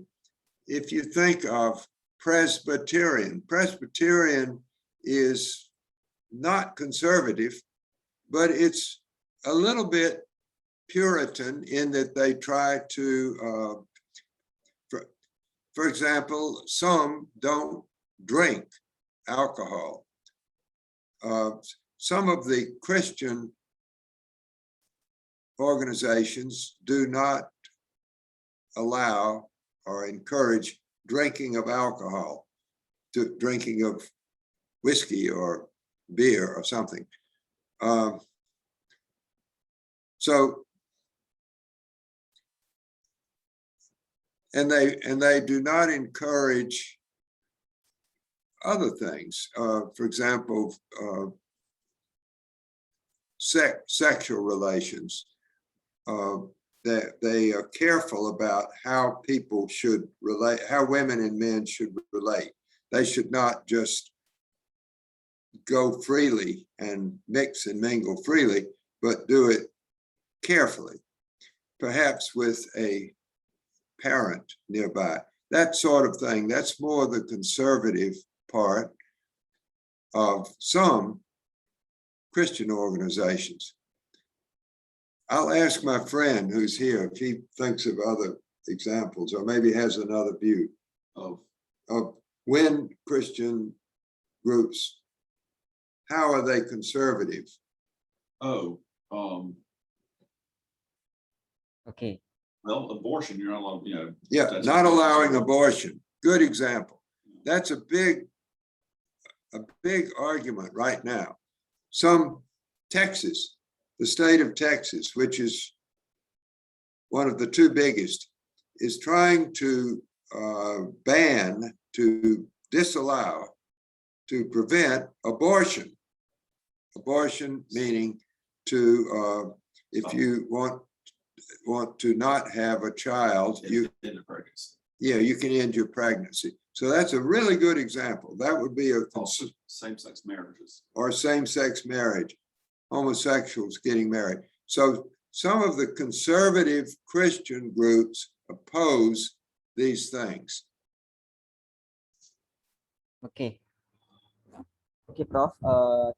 if you think of Presbyterian is not conservative, but it's a little bit Puritan in that they try to, for example, some don't drink alcohol. Some of the Christian organizations do not allow or encourage drinking of alcohol, to drinking of whiskey or beer or something. And they do not encourage other things. For example, sexual relations. That they are careful about how people should relate, how women and men should relate. They should not just go freely and mix and mingle freely, but do it carefully, perhaps with a parent nearby. That sort of thing, that's more the conservative part of some Christian organizations. I'll ask my friend who's here if he thinks of other examples or maybe has another view of when Christian groups, how are they conservative? Okay. Well, abortion, you're not allowed, you know. Yeah, that's- not allowing abortion. Good example. That's a big argument right now. Texas, the state of Texas, which is one of the two biggest, is trying to ban, to disallow, to prevent abortion. Abortion meaning to, if you want to not have a child, you End of pregnancy. yeah, you can end your pregnancy. So that's a really good example. That would be Also, same-sex marriages. or same-sex marriage, homosexuals getting married. So some of the conservative Christian groups oppose these things. Okay. Okay, Prof.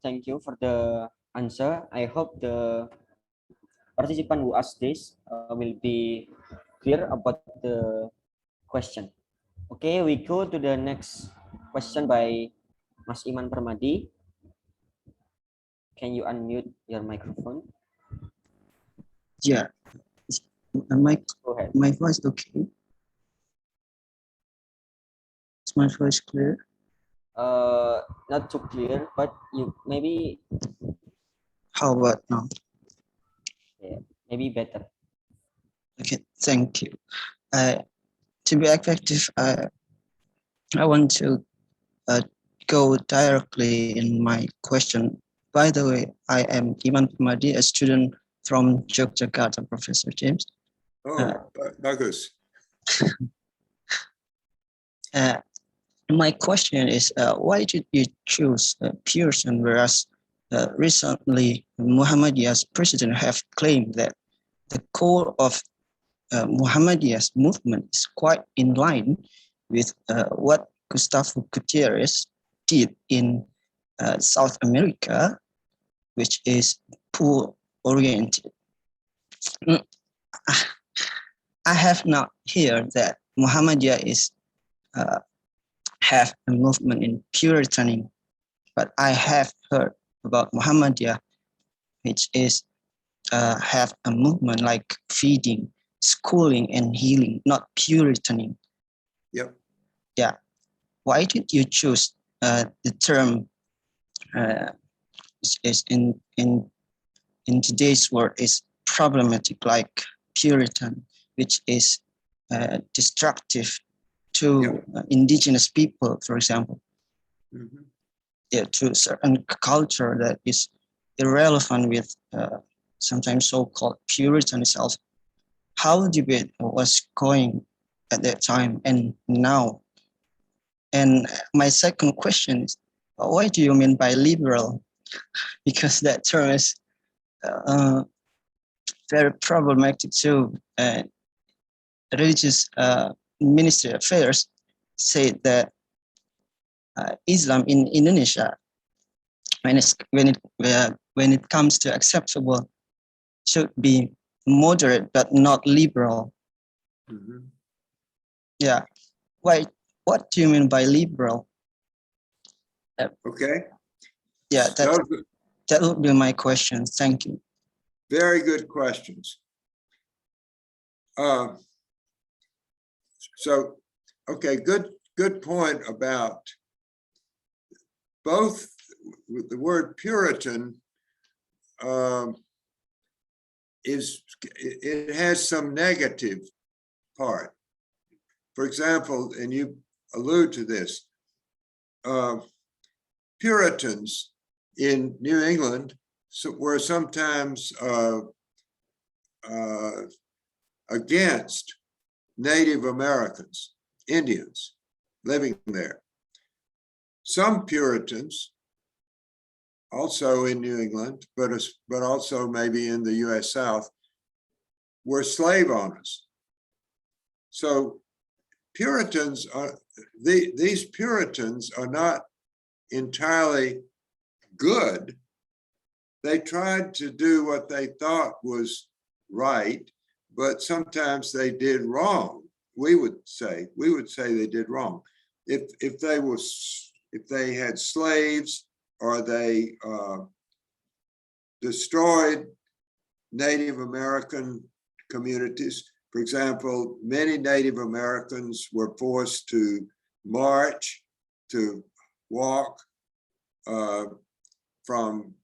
Thank you for the answer. I hope the participant who asked this will be clear about the question. Okay, we go to the next question by Mas Iman Permadi. Can you unmute your microphone? Yeah, Go ahead. my voice okay? Is my voice clear? Not too clear, but you maybe How about now? maybe better. Okay, thank you. To be effective, I want to go directly in my question. By the way, I am Iman Pamadi, a student from Yogyakarta, Professor James. Bagus. My question is, why did you choose Puritan, whereas recently Muhammadiyah's president have claimed that the core of Muhammadiyah's movement is quite in line with what Gustavo Gutierrez did in South America, which is poor-oriented. I have not heard that Muhammadiyah is have a movement in Puritanism, but I have heard about Muhammadiyah, which is have a movement like feeding, schooling, and healing, not Puritanism. Yep. Yeah. Why did you choose the term? Is in today's world is problematic, like Puritan, which is destructive to indigenous people, for example. Mm-hmm. Yeah, to certain culture that is irrelevant with sometimes so-called Puritan itself. How debate was going at that time and now, And my second question is, what do you mean by liberal? Because that term is very problematic too. Religious Ministry Affairs said that Islam in Indonesia, when it comes to acceptable, should be moderate but not liberal. Mhm. Yeah. Why? What do you mean by liberal? Okay. Yeah, Those are that would be my question. Thank you. very good questions. So, okay, good point about both. With the word Puritan it has some negative part. For example, and you allude to this, Puritans in New England were sometimes against Native Americans, Indians living there. Some Puritans, also in New England, but also maybe in the U.S. South, were slave owners. So Puritans are these Puritans are not entirely good. They tried to do what they thought was right, but sometimes they did wrong. We would say they did wrong. If they had slaves, or they destroyed Native American communities. For example, many Native Americans were forced to march, to walk from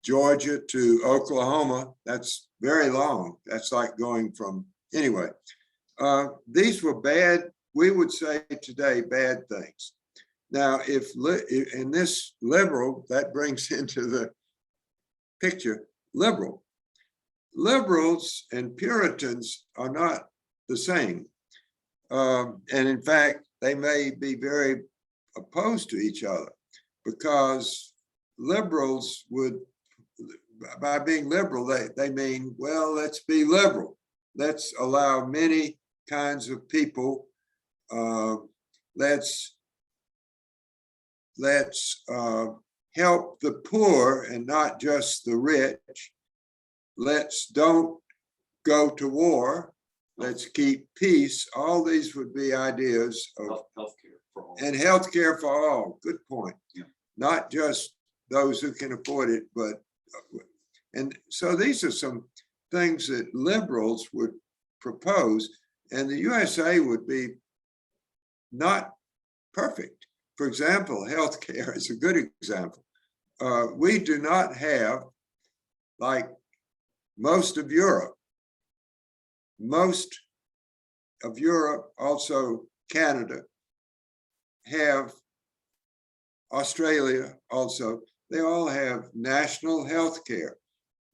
Georgia to Oklahoma. That's very long. That's like going from, anyway. These were bad, we would say today, bad things. Now, if in this liberal, that brings into the picture liberal. Liberals and Puritans are not the same. And in fact, they may be very opposed to each other, because liberals would, by being liberal, they mean, well, let's be liberal. Let's allow many kinds of people. Let's help the poor and not just the rich. Let's don't go to war. Let's keep peace. All these would be ideas of Healthcare for all. and healthcare for all. Good point. Yeah. Not just those who can afford it, but and so these are some things that liberals would propose, and the USA would be not perfect. For example, healthcare is a good example. We do not have, like most of Europe, also Canada, have Australia also, they all have national health care.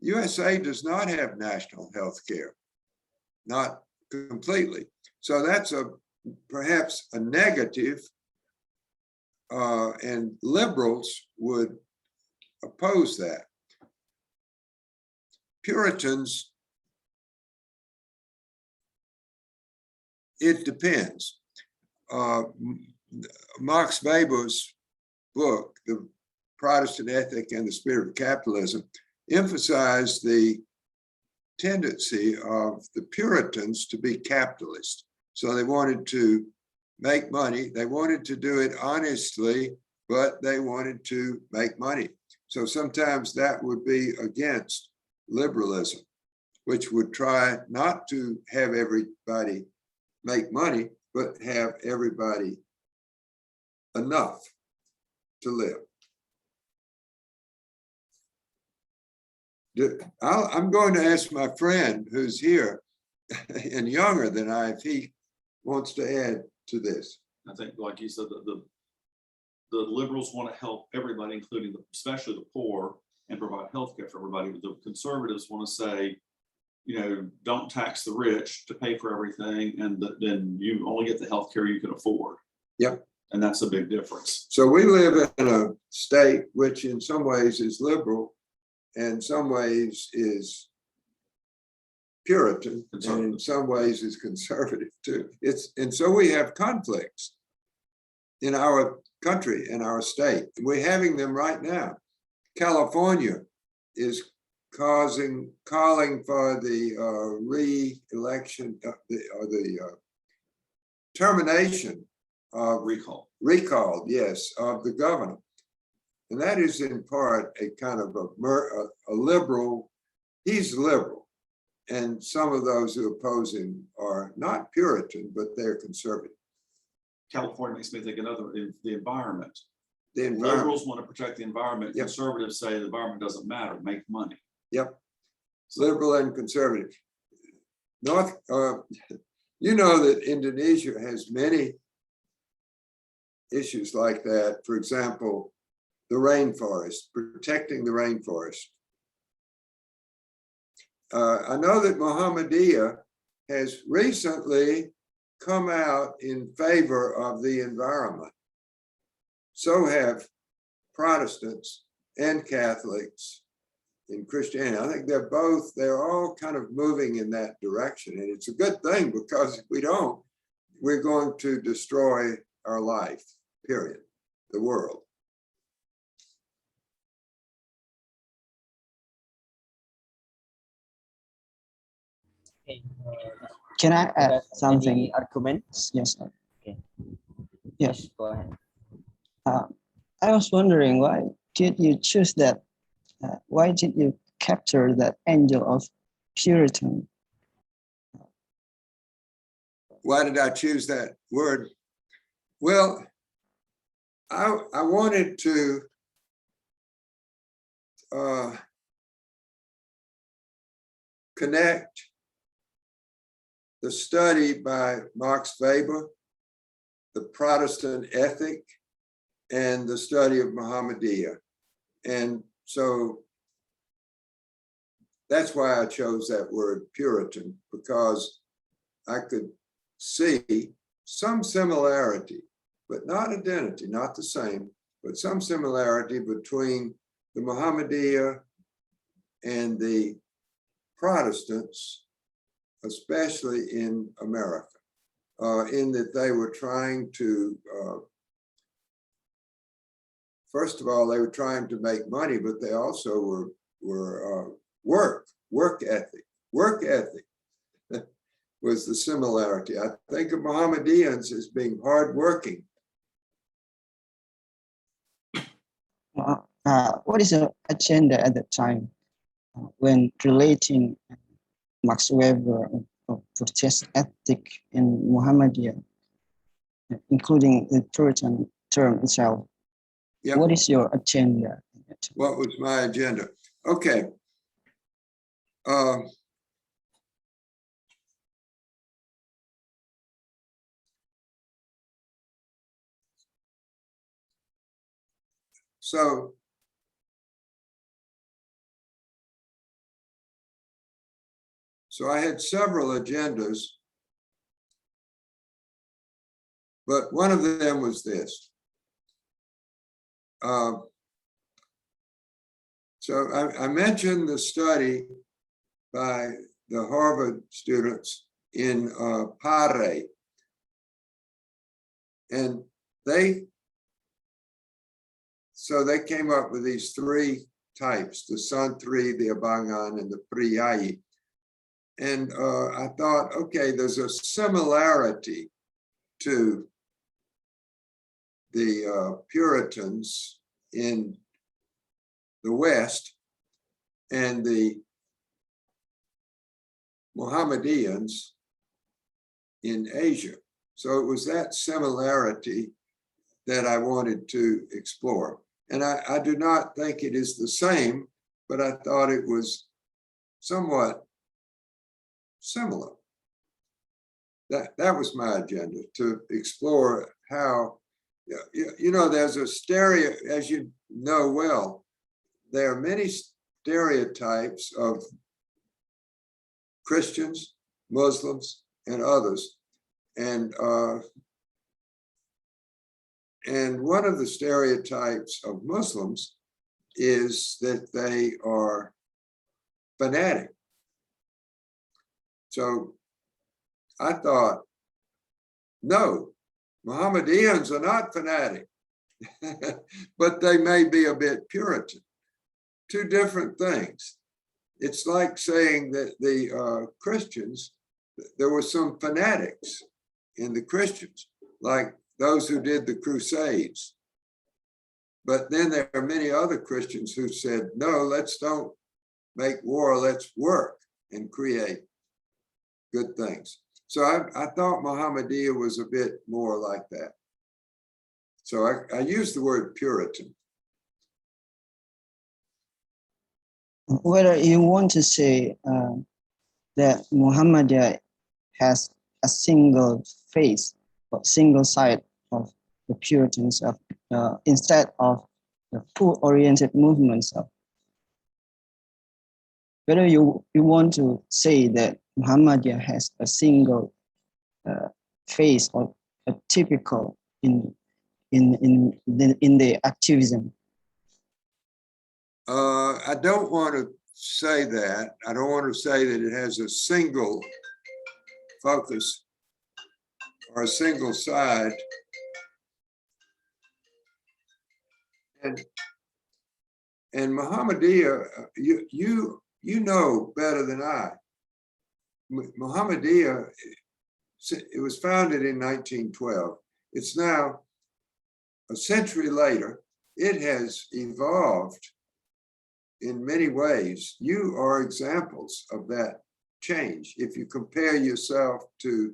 USA does not have national health care, not completely. So that's perhaps a negative, and liberals would oppose that. Puritans, it depends. Max Weber's book, The Protestant Ethic and the Spirit of Capitalism, emphasized the tendency of the Puritans to be capitalist. So they wanted to make money. They wanted to do it honestly, but they wanted to make money. So sometimes that would be against liberalism, which would try not to have everybody make money, but have everybody enough to live. I'm going to ask my friend who's here and younger than I, if he wants to add to this. I think, like you said, the liberals want to help everybody, including especially the poor, and provide health care for everybody. But the conservatives want to say, don't tax the rich to pay for everything, and then you only get the health care you can afford. Yep. And that's a big difference. So we live in a state which in some ways is liberal and in some ways is Puritan, and in some ways is conservative too. And so we have conflicts in our country, in our state. We're having them right now. California is calling for the re-election, the termination of recall, yes, of the governor. And that is in part a kind of a liberal, he's liberal. And some of those who oppose him are not Puritan, but they're conservative. California makes me think another, the environment. The environment. Liberals want to protect the environment. Yep. Conservatives say the environment doesn't matter, make money. Yep. Liberal and conservative. You know that Indonesia has many issues like that. For example, the rainforest, protecting the rainforest. I know that Muhammadiyah has recently come out in favor of the environment. So have Protestants and Catholics in Christianity. I think they're all kind of moving in that direction. And it's a good thing, because if we don't, we're going to destroy our life, period, the world. Can I add something? Any arguments? Yes. Okay. Yes. Go ahead. I was wondering, why did you choose that? Why did you capture that angel of Puritan? Why did I choose that word? Well, I wanted to connect the study by Max Weber, the Protestant ethic, and the study of Muhammadiyah. And so that's why I chose that word Puritan, because I could see some similarity, but not identity, not the same, but some similarity between the Muhammadiyah and the Protestants, especially in America, in that they were trying to, first of all, they were trying to make money, but they also were work ethic. Work ethic was the similarity. I think of Mohammedans as being hardworking. What is your agenda at that time when relating Max Weber of protest ethic in Muhammadiyah, including the Puritan term itself? Yep. What is your agenda? What was my agenda? Okay. So I had several agendas, but one of them was this. So I mentioned the study by the Harvard students in Pare, and they came up with these three types: the Santri, the Abangan, and the Priyayi. And I thought, okay, there's a similarity to the Puritans in the West and the Mohammedans in Asia. So it was that similarity that I wanted to explore. And I do not think it is the same, but I thought it was somewhat similar. That was my agenda, to explore how, you know, there's a as you know well, there are many stereotypes of Christians, Muslims, and others. And And one of the stereotypes of Muslims is that they are fanatic. So I thought, no, Mohammedans are not fanatic, but they may be a bit Puritan. Two different things. It's like saying that the Christians, there were some fanatics in the Christians, like those who did the Crusades. But then there are many other Christians who said, no, let's don't make war, let's work and create good things. So I thought Muhammadiyah was a bit more like that. So I used the word Puritan. Whether you want to say that Muhammadiyah has a single face or single side of the Puritans of instead of the full-oriented movements of. Whether you want to say that Muhammadiyah has a single face or a typical in the activism. I don't want to say that. I don't want to say that it has a single focus or a single side. And Muhammadiyah, you know better than I. Muhammadiyah, it was founded in 1912. It's now a century later. It has evolved in many ways. You are examples of that change. If you compare yourself to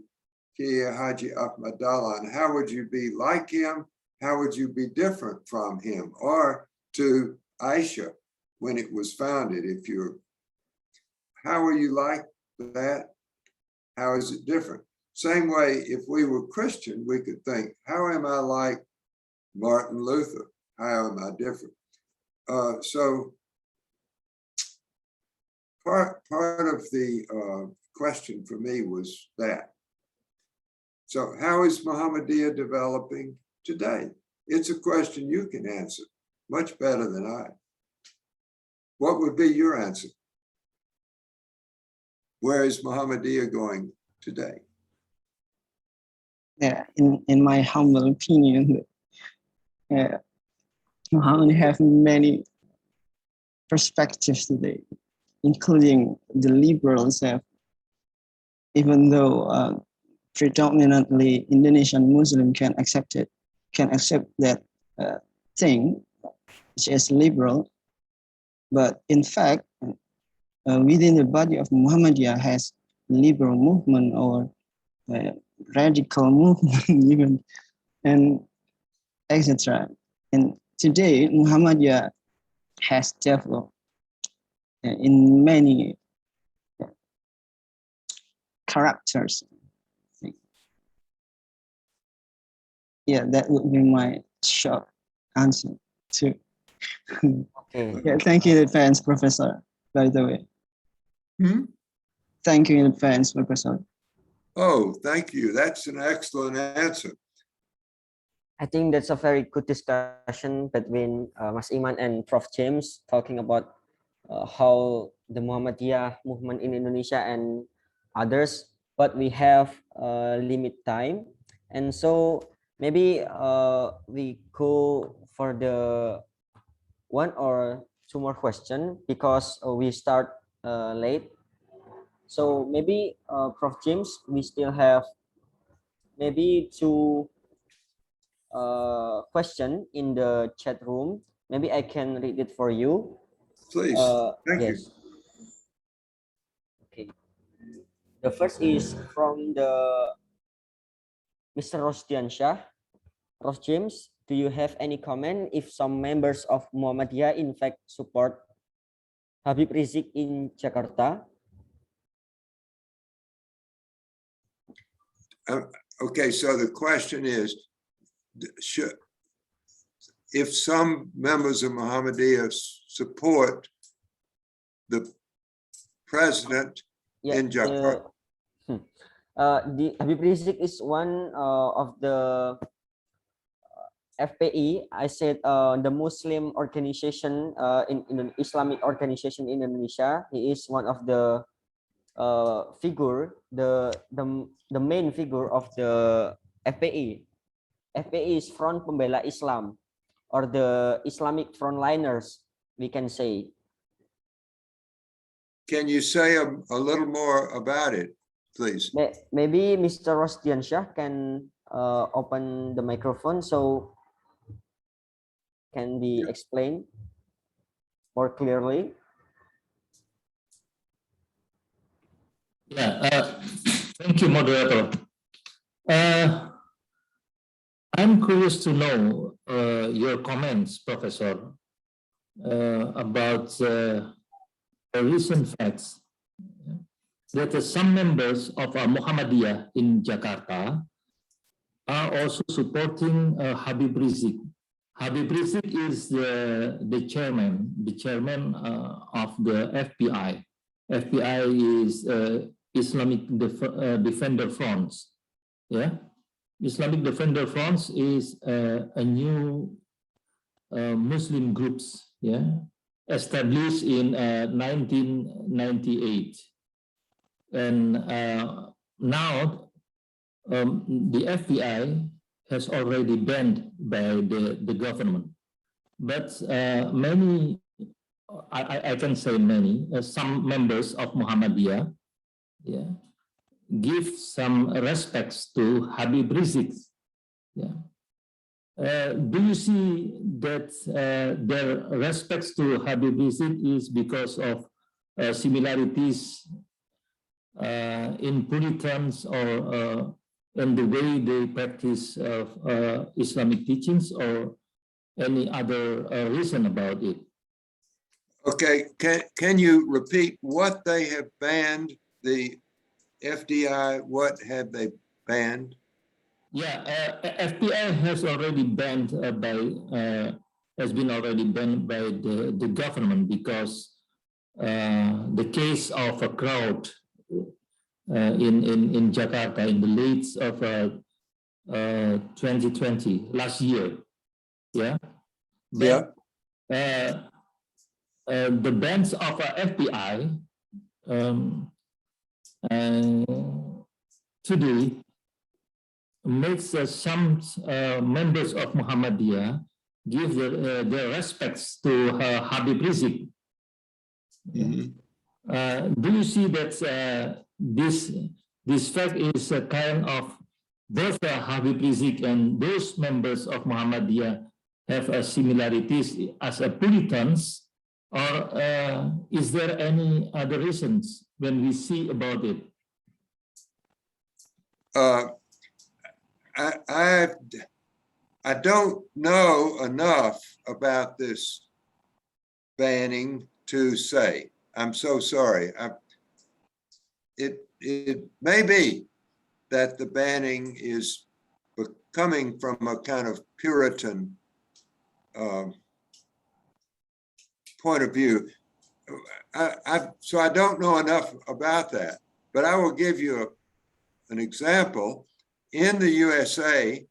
Kia Haji Ahmad Dalan, how would you be like him? How would you be different from him? Or to Aisha when it was founded, how are you like that? How is it different? Same way, if we were Christian, we could think, how am I like Martin Luther? How am I different? So part of the question for me was that. So how is Muhammadiyah developing today? It's a question you can answer much better than I. What would be your answer? Where is Muhammadiyah going today? Yeah, in my humble opinion, Muhammad have many perspectives today, including the liberals have, even though predominantly Indonesian Muslim can accept that thing, which is liberal, but in fact, within the body of Muhammadiyah has liberal movement or radical movement even, and etc. And today, Muhammadiyah has developed in many characters. Yeah, that would be my short answer to. Okay. Yeah, thank you in advance, Professor, by the way. Thank you in advance, Professor. Oh, thank you. That's an excellent answer. I think that's a very good discussion between Mas Iman and Prof. James, talking about how the Muhammadiyah movement in Indonesia and others, but we have limit time. And so maybe we go for the one or two more questions because we start late. So maybe Prof. James, we still have maybe two question in the chat room. Maybe I can read it for you. Please, thank you. Yes. Okay. The first is from the Mr. Rosdian Shah. Prof. James, do you have any comment if some members of Muhammadiyah in fact support Habib Rizik in Jakarta? Okay, so the question is, if some members of Muhammadiyah support the president in Jakarta. The Habib Rizik is one of the FPI, I said the Muslim organization in Islamic organization in Indonesia. He is one of the figure, the main figure of the FPI. FPI is Front Pembela Islam, or the Islamic frontliners, we can say. Can you say a little more about it, please? Maybe Mr. Rosdian Shah can open the microphone so can be explained more clearly. Yeah, thank you, moderator. I'm curious to know your comments, Professor, about the recent facts that some members of Muhammadiyah in Jakarta are also supporting Habib Rizik. Habib Rizik is the chairman of the FPI. FPI is Islamic Defender Fronts. Yeah, Islamic Defender Fronts is a new Muslim groups. Yeah, established in 1998, and now the FBI has already banned by the government, but many, I can say many, some members of Muhammadiyah, yeah, give some respects to Habib Rizik. Yeah. Do you see that their respects to Habib Rizik is because of similarities in Puritans or in the way they practice Islamic teachings, or any other reason about it? Okay, can you repeat what they have banned, the FDI, what have they banned? Yeah, FPI has already banned has been already banned by the government because the case of a crowd in Jakarta in the late of 2020, last year. Yeah. But, the bans of FPI today makes some members of Muhammadiyah give their respects to Habib Rizik. Mm-hmm. Do you see that this fact is a kind of both Habib Rizik and those members of Muhammadiyah have similarities as a Puritans, or is there any other reasons when we see about it? I don't know enough about this banning to say. I'm so sorry. It may be that the banning is coming from a kind of Puritan point of view. So I don't know enough about that, but I will give you an example. In the USA,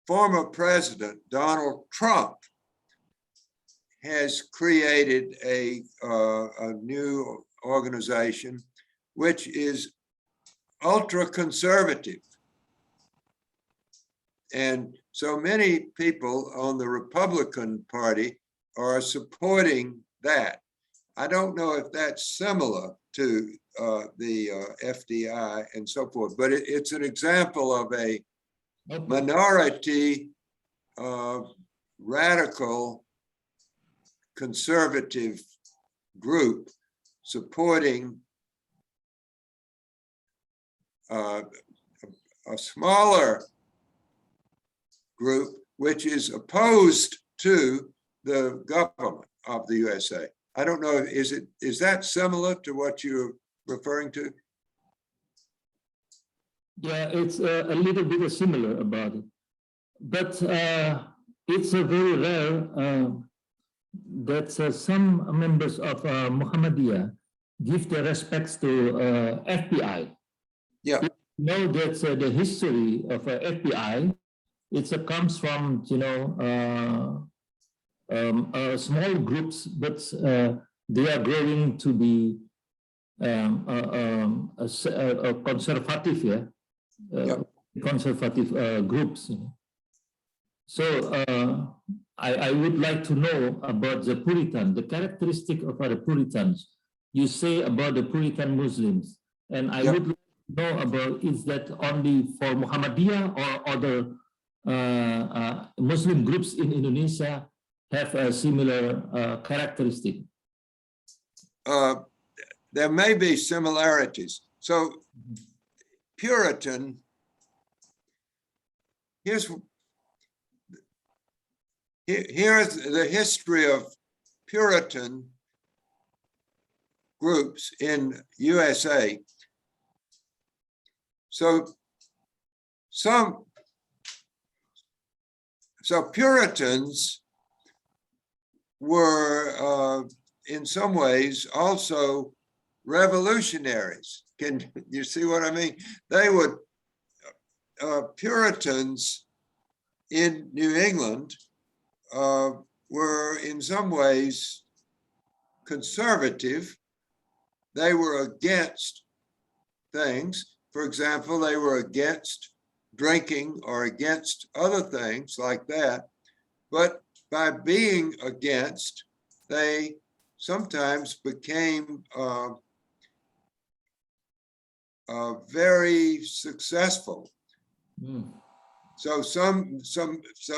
former President Donald Trump has created a new organization which is ultra-conservative. And so many people on the Republican Party are supporting that. I don't know if that's similar to the FDI and so forth, but it's an example of a minority radical conservative group supporting a smaller group which is opposed to the government of the USA. I don't know, is that similar to what you're referring to? Yeah, it's a little bit similar about it, but it's a very rare that some members of Muhammadiyah give their respects to FPI. Yeah. You know that the history of FPI comes from, small groups, but they are growing to be a conservative, conservative groups. So I would like to know about the Puritan, the characteristic of the Puritans. You say about the Puritan Muslims, and I would like to know about, is that only for Muhammadiyah or other Muslim groups in Indonesia have a similar characteristic? There may be similarities. So Puritan, here's the history of Puritan groups in USA. So Puritans were in some ways also revolutionaries. Can you see what I mean? They would, Puritans in New England were in some ways conservative. They were against things. For example, they were against drinking or against other things like that. But by being against, they sometimes became very successful. So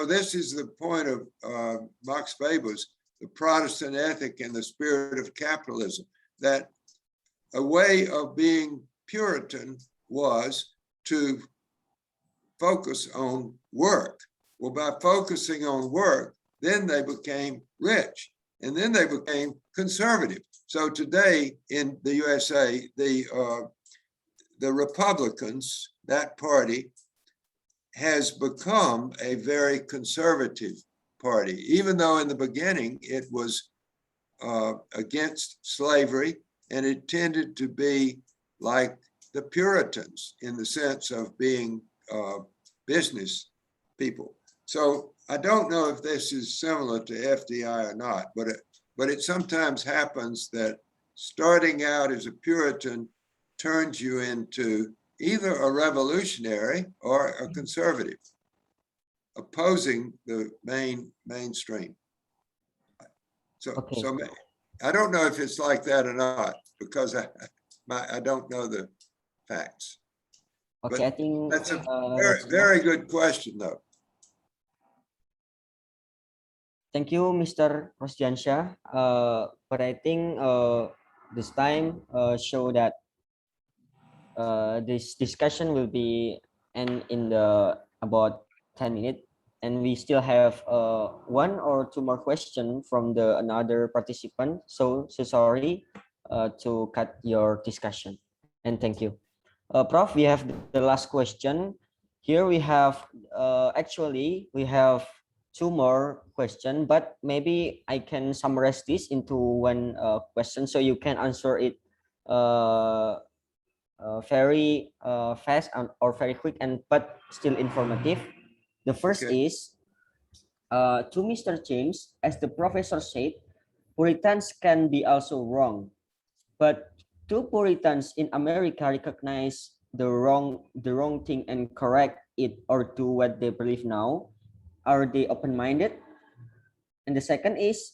this is the point of Max Weber's The Protestant Ethic and the Spirit of Capitalism, that a way of being Puritan was to focus on work. Well, by focusing on work, then they became rich, and then they became conservative. So today in the USA, the Republicans, that party, has become a very conservative party, even though in the beginning it was against slavery, and it tended to be like the Puritans in the sense of being business people. So I don't know if this is similar to FDI or not, but it sometimes happens that starting out as a Puritan turns you into either a revolutionary or a conservative, opposing the mainstream. So I don't know if it's like that or not, because I don't know the facts. Okay, but I think that's a very good question, though. Thank you, Mr. Rosdiansyah. But I think this time show that this discussion will be end in about 10 minutes, and we still have 1 or 2 more questions from another participant. So sorry to cut your discussion, and thank you. Prof, we have the last question. Here we have actually we have 2 more questions, but maybe I can summarize this into one question so you can answer it very fast or very quick, but still informative. The first is to Mr. James, as the professor said, Puritans can be also wrong, but do Puritans in America recognize the wrong thing and correct it or do what they believe now? Are they open-minded? And the second is,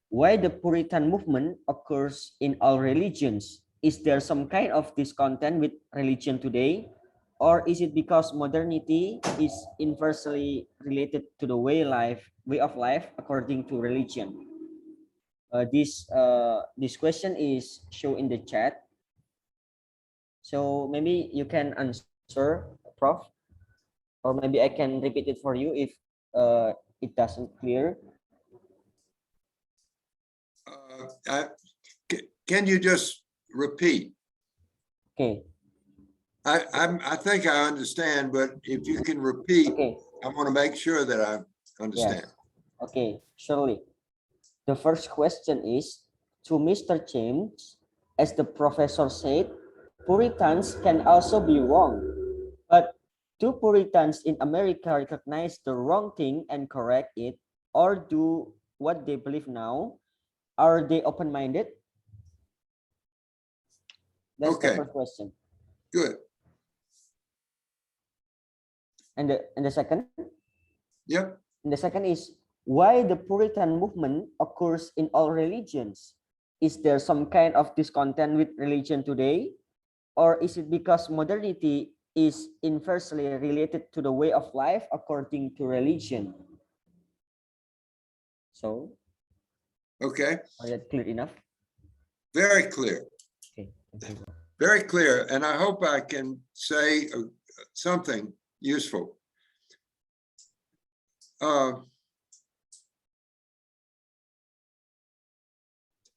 why the Puritan movement occurs in all religions? Is there some kind of discontent with religion today? Or is it because modernity is inversely related to the way of life according to religion? This question is shown in the chat. So maybe you can answer, Prof. Or maybe I can repeat it for you if it doesn't clear. Can you just repeat? Okay. I think I understand, but if you can repeat, I want to make sure that I understand. Yes. Okay, surely. The first question is to Mr. James, as the professor said, Puritans can also be wrong, but do Puritans in America recognize the wrong thing and correct it, or do what they believe now? Are they open-minded? That's Okay. the first question. Good. And the second? Yep. And the second is, why the Puritan movement occurs in all religions? Is there some kind of discontent with religion today? Or is it because modernity is inversely related to the way of life according to religion? So, Okay. is that clear enough? Very clear. Okay. Thank you. Very clear. And I hope I can say something useful.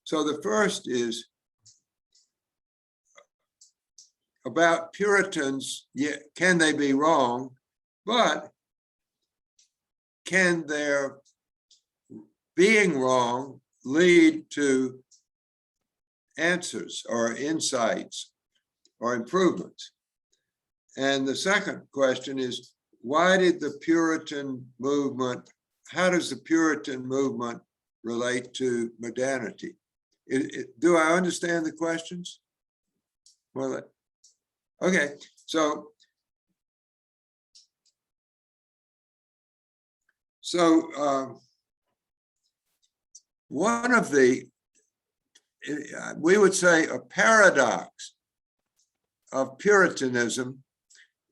So the first is about Puritans. Yeah, can they be wrong? But can their being wrong lead to answers or insights or improvements? And the second question is, why did the Puritan movement, how does the Puritan movement relate to modernity? Do I understand the questions? Well, okay, so one of the, we would say a paradox of Puritanism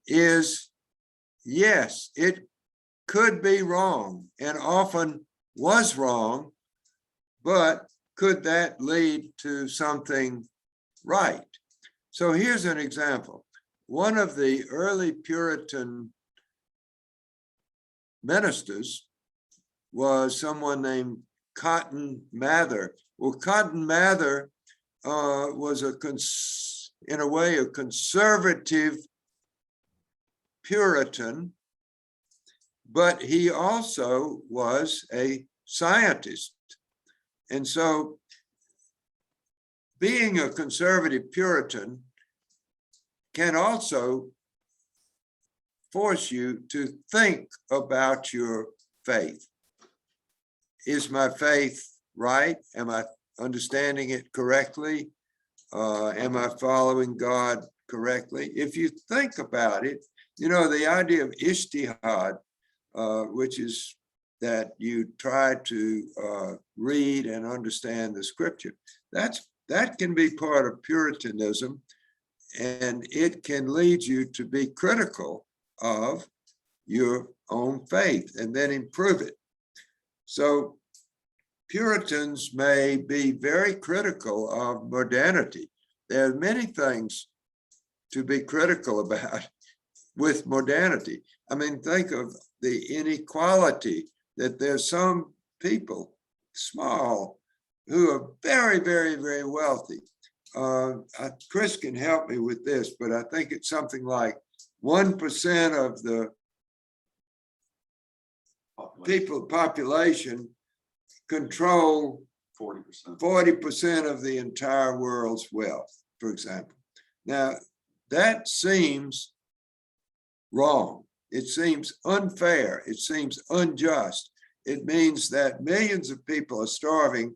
is, yes, it could be wrong and often was wrong, but could that lead to something right? So here's an example. One of the early Puritan ministers was someone named Cotton Mather. Well, Cotton Mather was in a way a conservative Puritan, but he also was a scientist. And so being a conservative Puritan can also force you to think about your faith. Is my faith right? Am I understanding it correctly? Am I following God correctly? If you think about it, you know, the idea of ijtihad, which is that you try to read and understand the scripture, that can be part of Puritanism, and it can lead you to be critical of your own faith and then improve it. So Puritans may be very critical of modernity. There are many things to be critical about with modernity. I mean, think of the inequality, that there's some people, small, who are very, very, very wealthy. Chris can help me with this, but I think it's something like 1% of the population control 40% of the entire world's wealth, for example. Now, that seems wrong. It seems unfair. It seems unjust. It means that millions of people are starving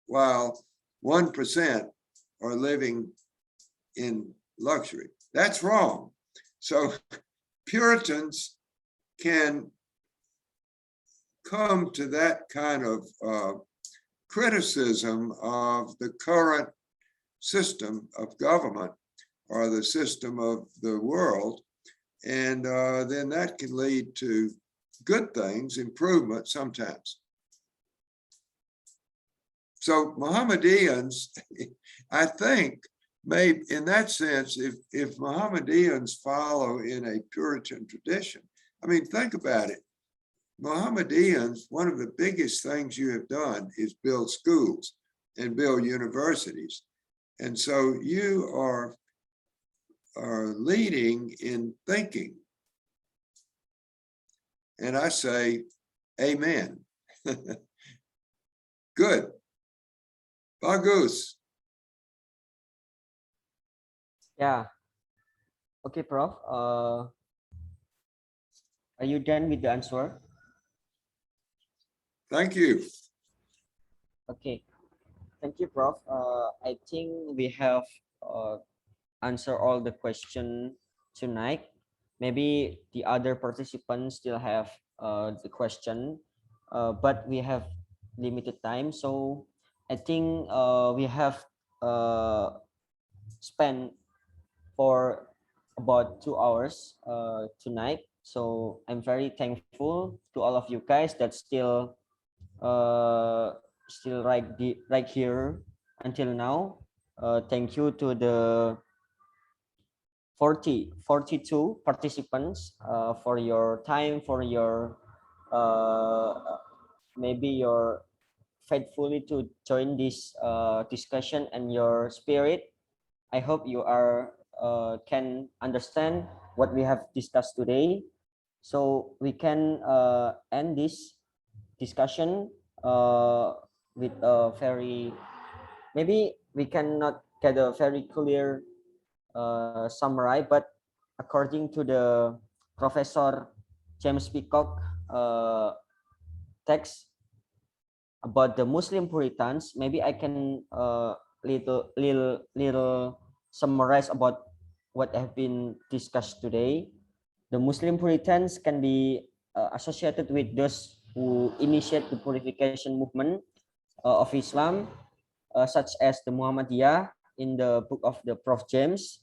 while 1% are living in luxury. That's wrong. So Puritans can come to that kind of criticism of the current system of government or the system of the world, and then that can lead to good things, improvement sometimes. So Mohammedans, I think, may, in that sense, if Mohammedans follow in a Puritan tradition, I mean, think about it. Mohammedans, one of the biggest things you have done is build schools and build universities. And so you are leading in thinking. And I say, amen. Good. Bagus. Yeah. Okay, Prof. Are you done with the answer? Thank you. Okay. Thank you, Prof. I think we have answered all the questions tonight. Maybe the other participants still have the question, but we have limited time. So I think we have spent for about 2 hours tonight. So I'm very thankful to all of you guys that still right here until now. Thank you to the 42 participants for your time, for your maybe your faithfully to join this discussion and your spirit. I hope you are can understand what we have discussed today, so we can end this discussion with a very, maybe we cannot get a very clear summary, but according to the Professor James Peacock text about the Muslim Puritans, maybe I can little summarize about what have been discussed today. The Muslim Puritans can be associated with those who initiate the purification movement of Islam, such as the Muhammadiyah in the book of the Prophet James.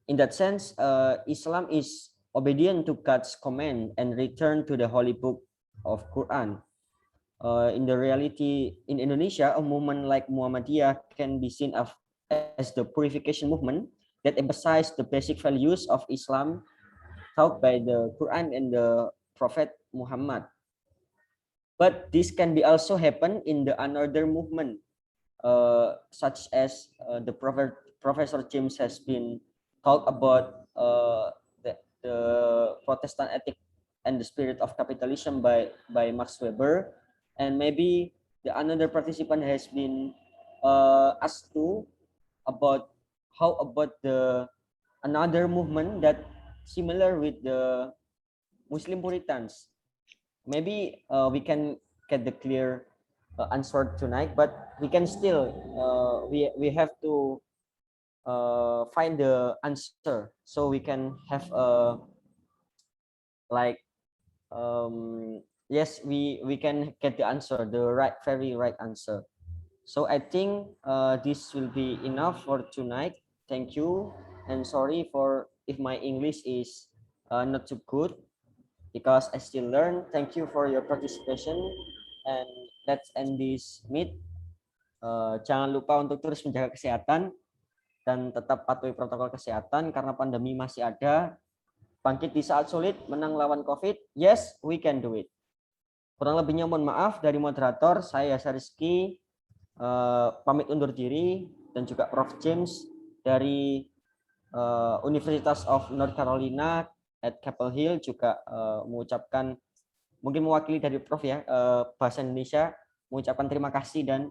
In that sense, Islam is obedient to God's command and return to the holy book of Quran. In the reality in Indonesia, a movement like Muhammadiyah can be seen as the purification movement that emphasizes the basic values of Islam taught by the Quran and the Prophet Muhammad. But this can be also happen in the another movement, such as the Professor James has been talked about the Protestant ethic and the spirit of capitalism by Max Weber, and maybe the another participant has been asked to about how about the another movement that similar with the Muslim Puritans. Maybe we can get the clear answer tonight, but we can still we have to find the answer, so we can have a like yes, we can get the answer, the very right answer. So I think this will be enough for tonight. Thank you, and sorry for if my English is not too good, because I still learn. Thank you for your participation, and let's end this meet. Jangan lupa untuk terus menjaga kesehatan dan tetap patuhi protokol kesehatan karena pandemi masih ada. Bangkit di saat sulit, menang lawan COVID. Yes, we can do it. Kurang lebihnya mohon maaf dari moderator. Saya Rizky pamit undur diri, dan juga Prof James dari Universitas of North Carolina at Chapel Hill juga mengucapkan, mungkin mewakili dari Prof ya, bahasa Indonesia, mengucapkan terima kasih dan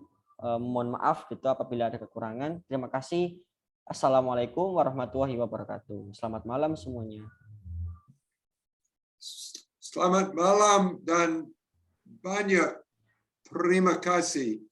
mohon maaf gitu apabila ada kekurangan. Terima kasih. Assalamualaikum warahmatullahi wabarakatuh. Selamat malam semuanya. Selamat malam dan banyak terima kasih.